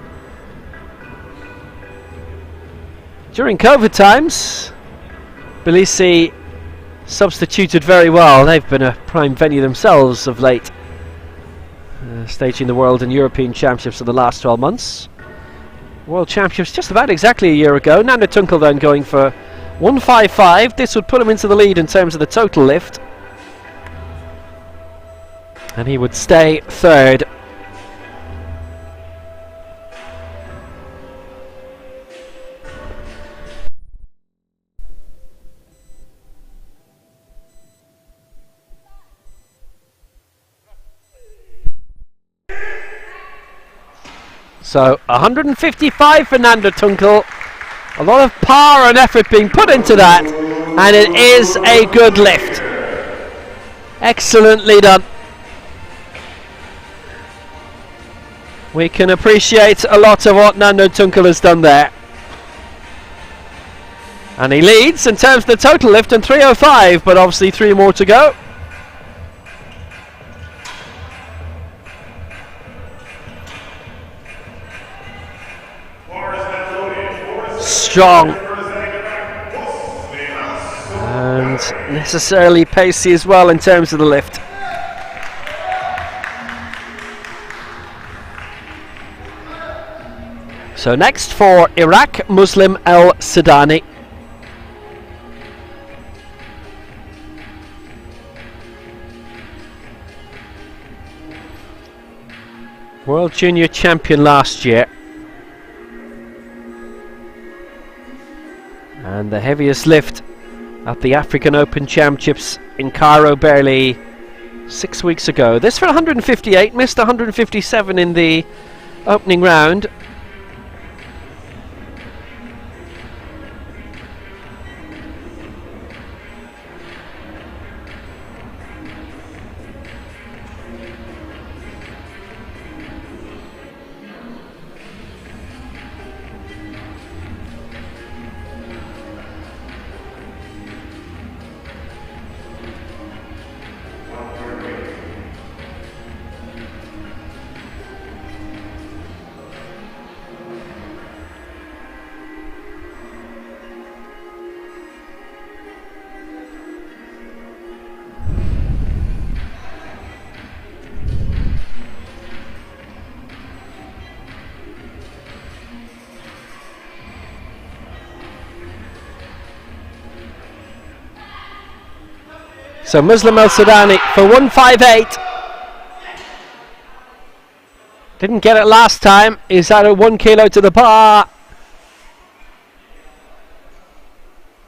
during COVID times. Tbilisi substituted very well. They've been a prime venue themselves of late, staging the World and European Championships in the last 12 months. World Championships just about exactly a year ago. Nando Tunkel then going for 155. This would put him into the lead in terms of the total lift, and he would stay 3rd. So 155 for Nando Tunkel. A lot of power and effort being put into that, and it is a good lift. Excellently done. We can appreciate a lot of what Nando Tunkel has done there. And he leads in terms of the total lift in 305, but obviously 3 more to go. Strong. And necessarily pacey as well in terms of the lift. So next for Iraq, Muslim El Sidani. World Junior Champion last year. And the heaviest lift at the African Open Championships in Cairo barely 6 weeks ago. This for 158, missed 157 in the opening round. So Muslim Al Sudani for 158. Didn't get it last time. He's added 1 kilo to the bar.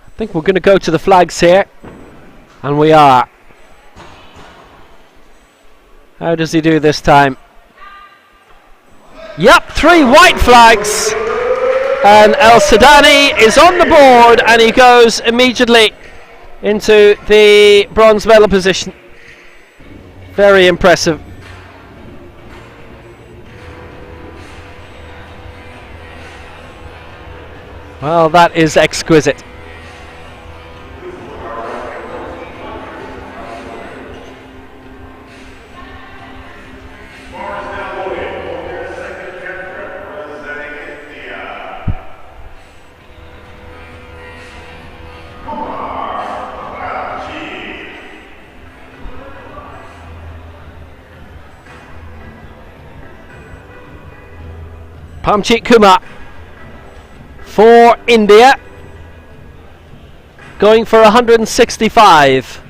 I think we're going to go to the flags here. And we are. How does he do this time? Yep, 3 white flags. And El Sudani is on the board, and he goes immediately into the bronze medal position. Very impressive. Well, that is exquisite. Pamjit Kumar for India, going for 165.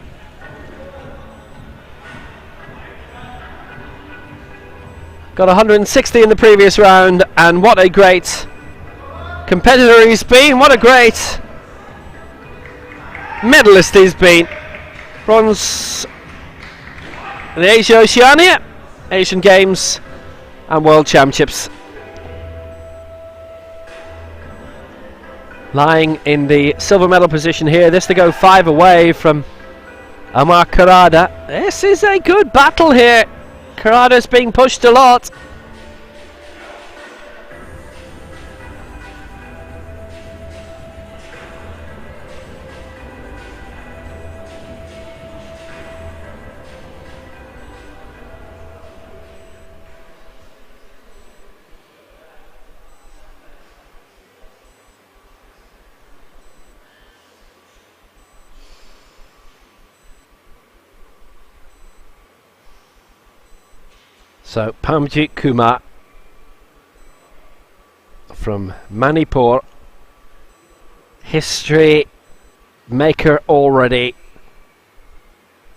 Got 160 in the previous round, and what a great competitor he's been. What a great medalist he's been. Bronze in the Asia Oceania, Asian Games and World Championships. Lying in the silver medal position here. This to go 5 away from Amar Karada. This is a good battle here. Karada's being pushed a lot. So Pamjit Kumar from Manipur, history maker already,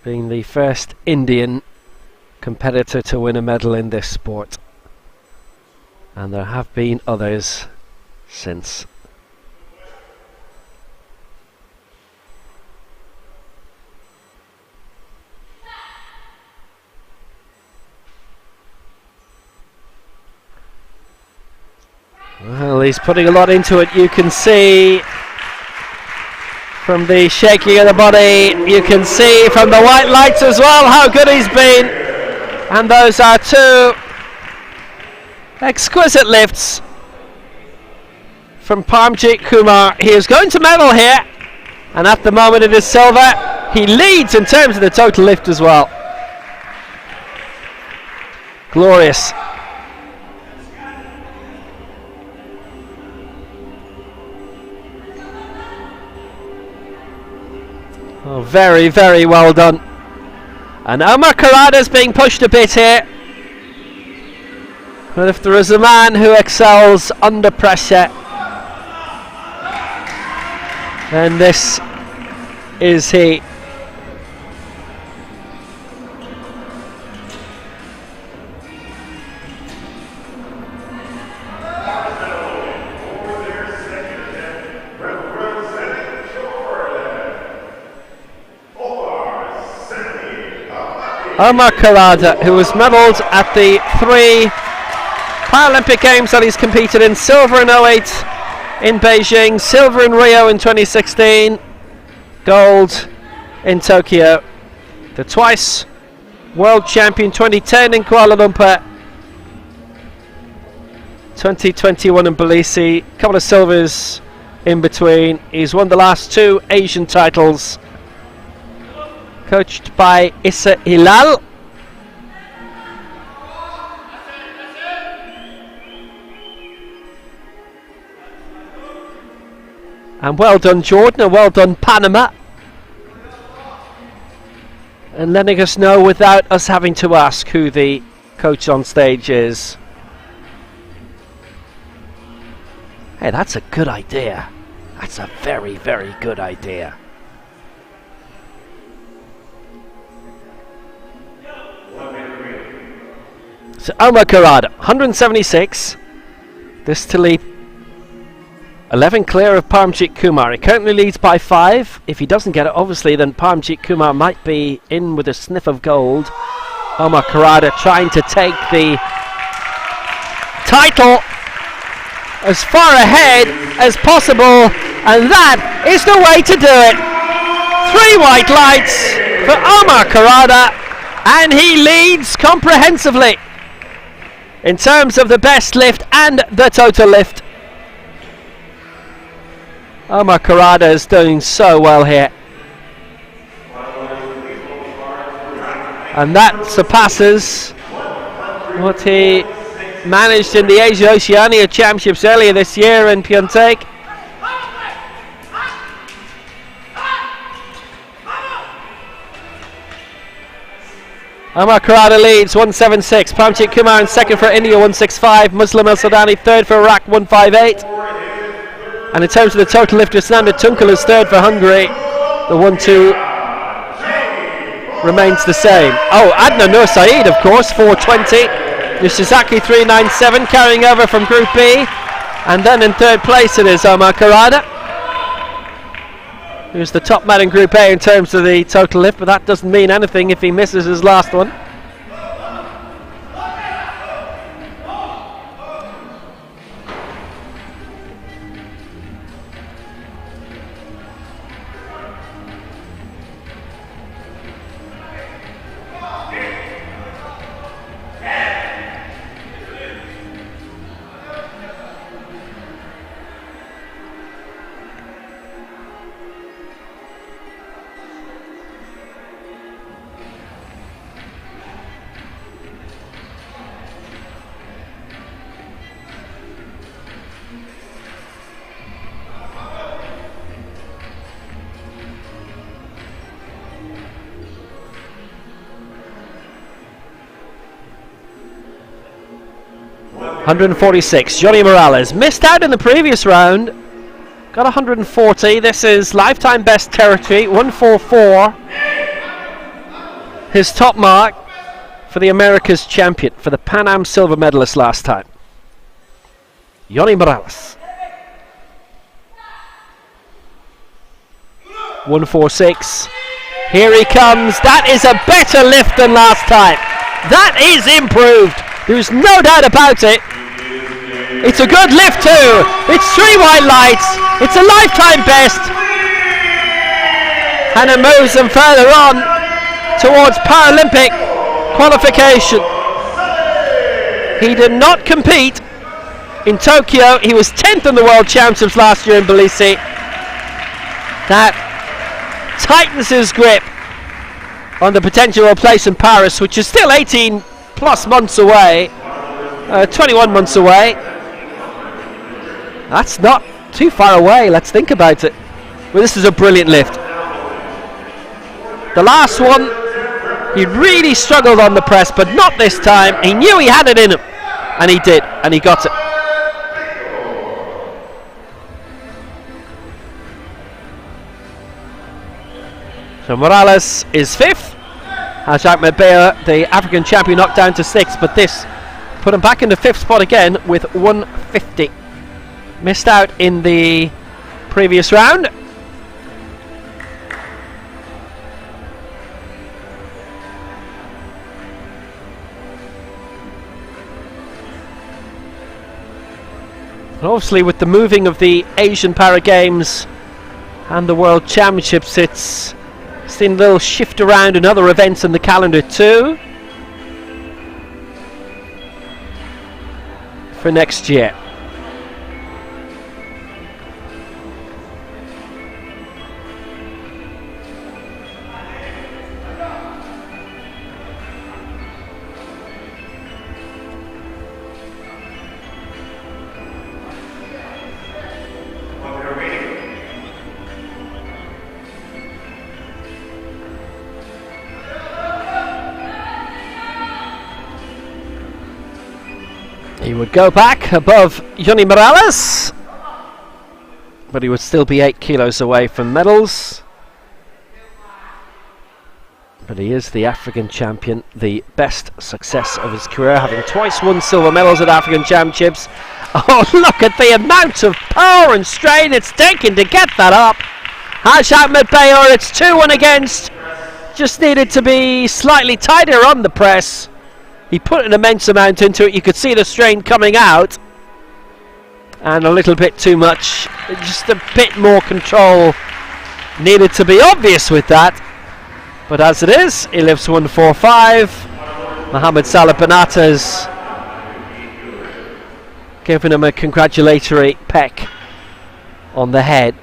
being the first Indian competitor to win a medal in this sport, and there have been others since. Well, he's putting a lot into it. You can see from the shaking of the body, you can see from the white lights as well how good he's been. And those are 2 exquisite lifts from Pamjit Kumar. He is going to medal here, and at the moment it is silver. He leads in terms of the total lift as well. Glorious. Oh, very, very well done. And Omar Karada's being pushed a bit here. But if there is a man who excels under pressure, then this is he. Omar Karada, who was medalled at the 3 Paralympic Games that he's competed in. Silver in 08 in Beijing, silver in Rio in 2016, gold in Tokyo. The twice world champion 2010 in Kuala Lumpur, 2021 in Tbilisi, a couple of silvers in between. He's won the last 2 Asian titles. Coached by Issa Hilal. And well done Jordan, and well done Panama. And letting us know without us having to ask who the coach on stage is. Hey, that's a good idea. That's a very, very good idea. So Omar Karada, 176. This to lead 11 clear of Paramjit Kumar. He currently leads by 5. If he doesn't get it, obviously, then Paramjit Kumar might be in with a sniff of gold. Omar Karada trying to take the title as far ahead as possible, and that is the way to do it. 3 white lights for Omar Karada, and he leads comprehensively in terms of the best lift and the total lift. Omar Karada is doing so well here, and that surpasses what he managed in the Asia Oceania Championships earlier this year in Pyeongtaek. Omar Karada leads 176. Paramjit Kumar in second for India, 165. Muslim Al Sudani third for Iraq, 158. And in terms of the total lifters, Nanda Tunkel is third for Hungary. The 1-2 remains the same. Oh, Adnan Nur Saeed, of course, 420. Yoshizaki 397, carrying over from Group B. And then in third place it is Omar Karada, who's the top man in Group A in terms of the total lift, but that doesn't mean anything if he misses his last one. .146, Johnny Morales missed out in the previous round, got 140. This is lifetime best territory, 144, his top mark for the America's champion, for the Pan Am silver medalist last time, Johnny Morales. 146, here he comes. That is a better lift than last time. That is improved, there's no doubt about it. It's a good lift too. It's 3 white lights. It's a lifetime best, and it moves them further on towards Paralympic qualification. He did not compete in Tokyo. He was 10th in the World Championships last year in Tbilisi. That tightens his grip on the potential place in Paris, which is still 18 plus months away, 21 months away. That's not too far away, let's think about it. Well, this is a brilliant lift. The last one, he really struggled on the press, but not this time. He knew he had it in him, and he did, and he got it. So Morales is 5th. Hajj Ahmed Bea, the African champion, knocked down to 6th, but this put him back in the 5th spot again with 150. Missed out in the previous round. And obviously with the moving of the Asian Para Games and the World Championships, it's seen a little shift around in other events in the calendar too for next year. He would go back above Johnny Morales, but he would still be 8 kilos away from medals. But he is the African champion, the best success of his career, having twice won silver medals at African Championships. Oh, look at the amount of power and strain it's taken to get that up. Haj Ahmed Bayor, it's 2-1 against. Just needed to be slightly tighter on the press. He put an immense amount into it. You could see the strain coming out. And a little bit too much. Just a bit more control needed to be obvious with that. But as it is, he lifts 145. Mohamed Salah Benata's giving him a congratulatory peck on the head.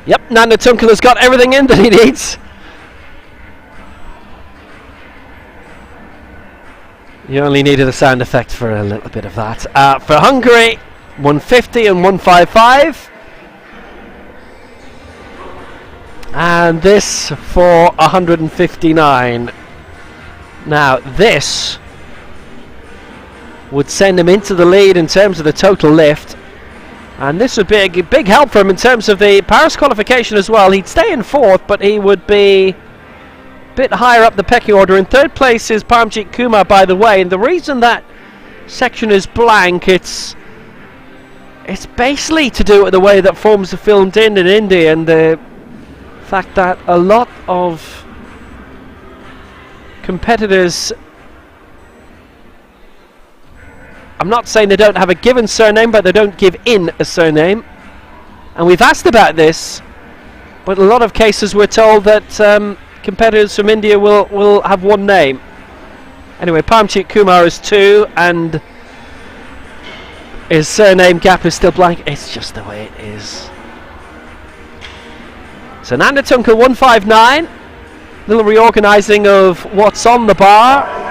Yep, Nando Tunkel has got everything in that he needs. You only needed a sound effect for a little bit of that. For Hungary, 150 and 155. And this for 159. Now this would send him into the lead in terms of the total lift. And this would be a big help for him in terms of the Paris qualification as well. He'd stay in fourth, but he would be a bit higher up the pecking order. In third place is Paramjit Kumar, by the way. And the reason that section is blank, it's basically to do with the way that forms are filmed in India, and the fact that a lot of competitors, I'm not saying they don't have a given surname, but they don't give in a surname. And we've asked about this, but in a lot of cases we're told that competitors from India will have one name. Anyway, Paramjit Kumar is 2, and his surname gap is still blank. It's just the way it is. So Nando Tunkel 159. Little reorganising of what's on the bar.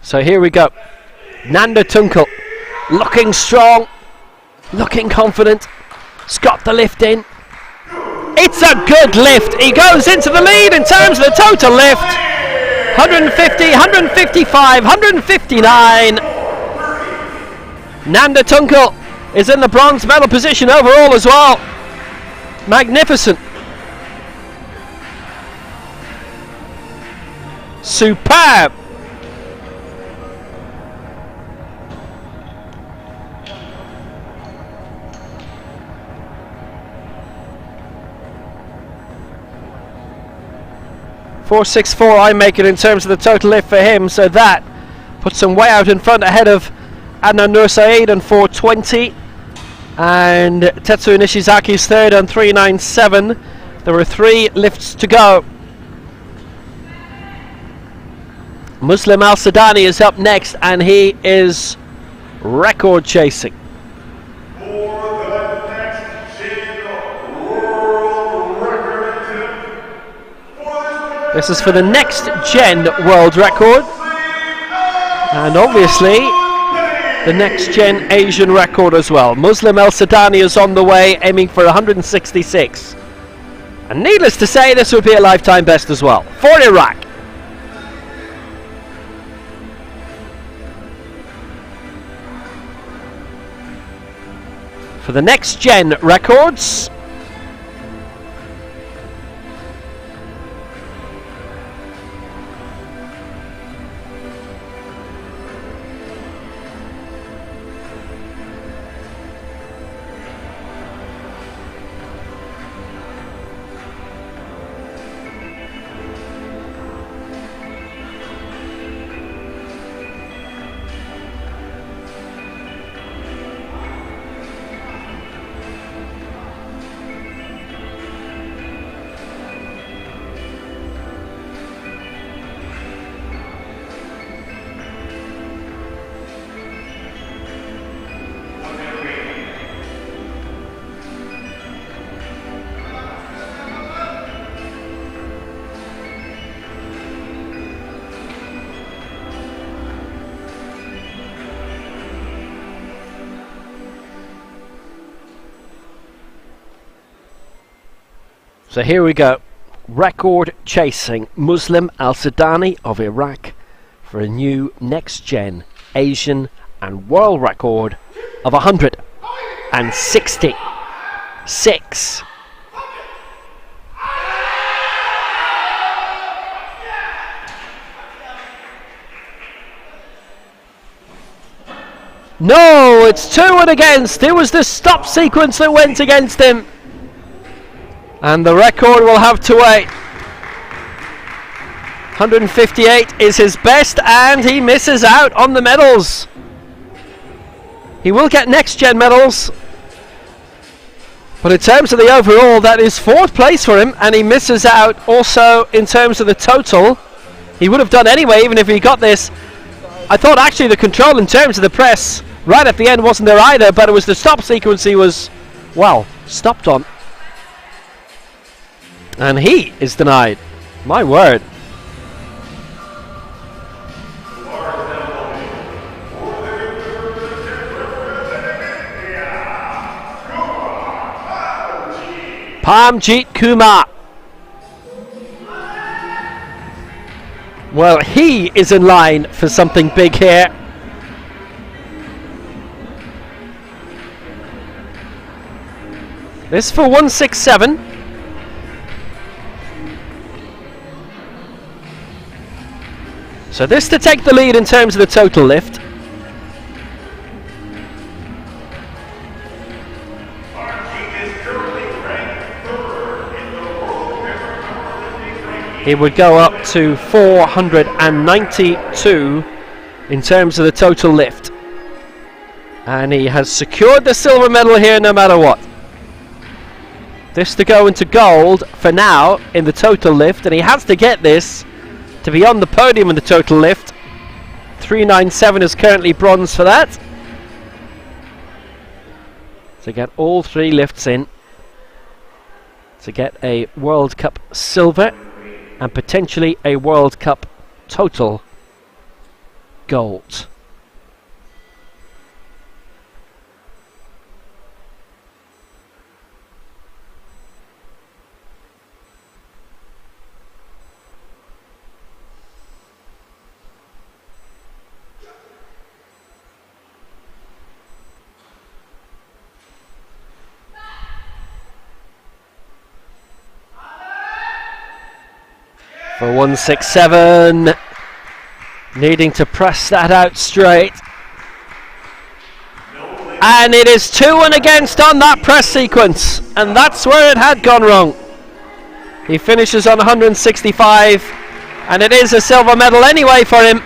So here we go. Nando Tunkel looking strong, looking confident. He's got the lift in. It's a good lift. He goes into the lead in terms of the total lift. 150, 155, 159. Nando Tunkel is in the bronze medal position overall as well. Magnificent. Superb. .464 I make it in terms of the total lift for him, so that puts him way out in front ahead of Adnan Nursaid on 420, and Tetsuya Nishizaki's third on 397. There are 3 lifts to go. Muslim Al Sadani is up next, and he is record chasing. This is for the next gen world record, and obviously the next gen Asian record as well. Muslim El Sadani is on the way, aiming for 166. And needless to say, this would be a lifetime best as well for Iraq. For the next gen records, So here we go. Record chasing Muslim Al-Sudani of Iraq for a new next-gen Asian and world record of 166. No, it's 2 and against. It was the stop sequence that went against him. And the record will have to wait. 158 is his best, and he misses out on the medals. He will get next gen medals, but in terms of the overall, that is 4th place for him, and he misses out also in terms of the total. He would have done anyway, even if he got this. I thought actually the control in terms of the press right at the end wasn't there either, but it was the stop sequence he was, well, stopped on. And he is denied. My word. Parmjit Kumar. Well, he is in line for something big here. This for 167. So this to take the lead in terms of the total lift. He would go up to 492 in terms of the total lift. And he has secured the silver medal here no matter what. This to go into gold for now in the total lift, and he has to get this to be on the podium in the total lift. 397 is currently bronze for that. To get all 3 lifts in, to get a World Cup silver and potentially a World Cup total gold. For 167, needing to press that out straight. And it is 2 and against on that press sequence, and that's where it had gone wrong. He finishes on 165, and it is a silver medal anyway for him.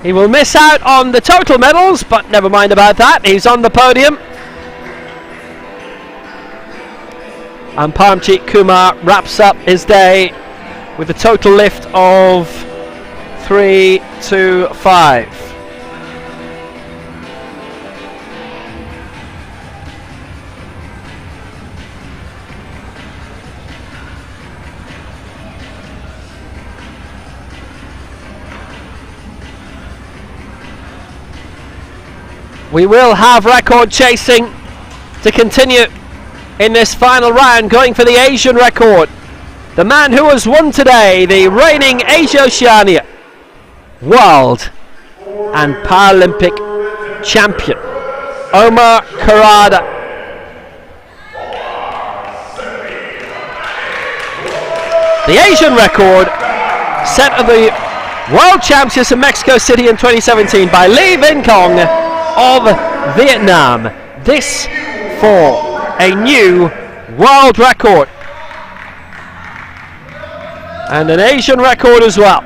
He will miss out on the total medals, but never mind about that, he's on the podium. And Parmjit Kumar wraps up his day with a total lift of 325. We will have record chasing to continue in this final round, going for the Asian record. The man who has won today, the reigning Asia Oceania World and Paralympic champion, Omar Karada. The Asian record set at the World Championships in Mexico City in 2017 by Lee Vinh Cong of Vietnam. This for a new world record and an Asian record as well.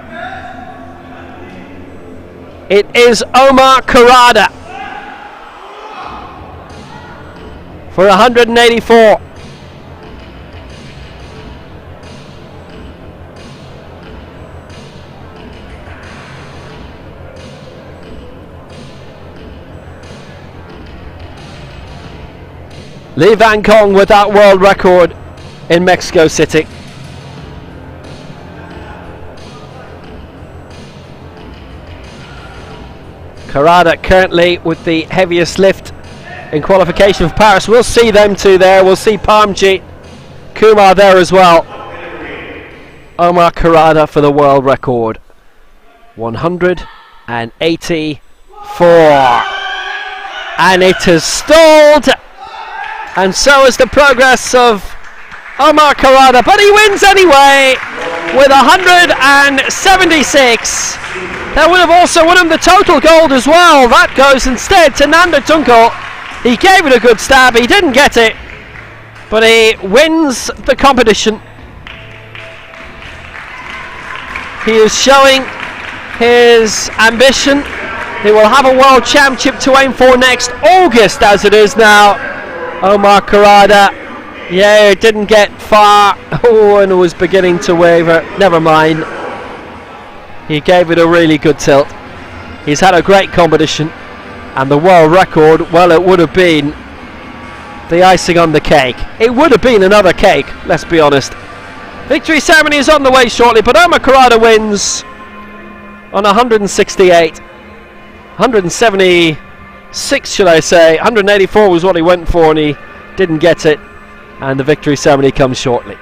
It is Omar Karada for 184. Lee Vinh Cong with that world record in Mexico City. Karada currently with the heaviest lift in qualification for Paris. We'll see them two there. We'll see Parmjit Kumar there as well. Omar Karada for the world record. 184. And it has stalled. And so is the progress of Omar Karada. But he wins anyway with 176. That would have also won him the total gold as well. That goes instead to Nanda Tunkel. He gave it a good stab. He didn't get it. But he wins the competition. He is showing his ambition. He will have a world championship to aim for next August, as it is now. Omar Karada, yeah, it didn't get far. Oh, and it was beginning to waver. Never mind. He gave it a really good tilt. He's had a great competition, and the world record, well, it would have been the icing on the cake. It would have been another cake, let's be honest. Victory ceremony is on the way shortly, but Omar Karada wins on 168. 176, should I say. 184 was what he went for, and he didn't get it. And the victory ceremony comes shortly.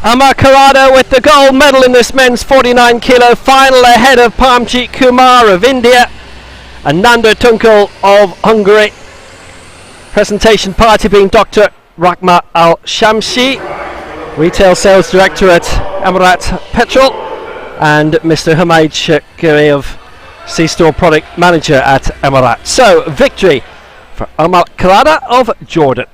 Amar Karada with the gold medal in this men's 49 kilo final ahead of Parmjit Kumar of India and Nanda Tunkel of Hungary. Presentation party being Dr. Rahma Al Shamsi, Retail Sales Director at Emirat Petrol, and Mr. Humaid Shakiri of C-Store Product Manager at Emirat. So, victory for Amar Karada of Jordan.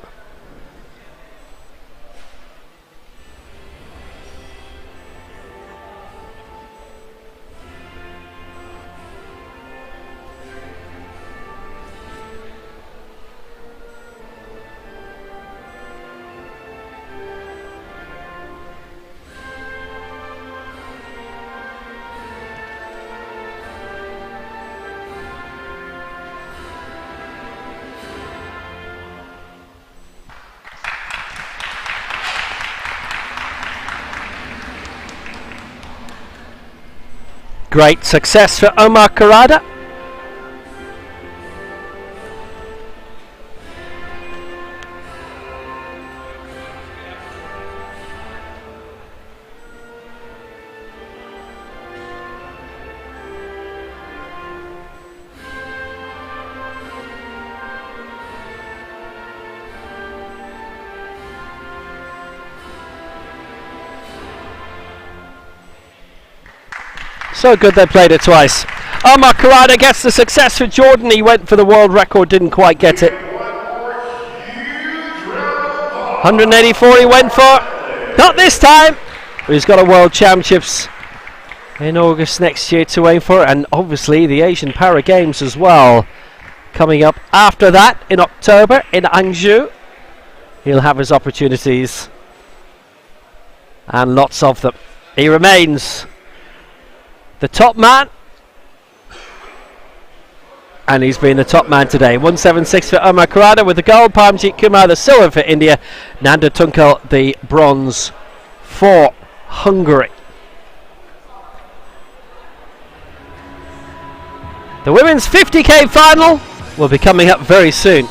Great success for Amar Karada. So good they played it twice. Amar Karada gets the success for Jordan. He went for the world record, didn't quite get it. 184 he went for. Not this time. But he's got a World Championships in August next year to aim for. And obviously the Asian Para Games as well. Coming up after that in October in Hangzhou. He'll have his opportunities. And lots of them. He remains the top man, and he's been the top man today. 176 for Amar Karada with the gold, Parmjit Kumar the silver for India, Nanda Tunkel the bronze for Hungary. The women's 50k final will be coming up very soon.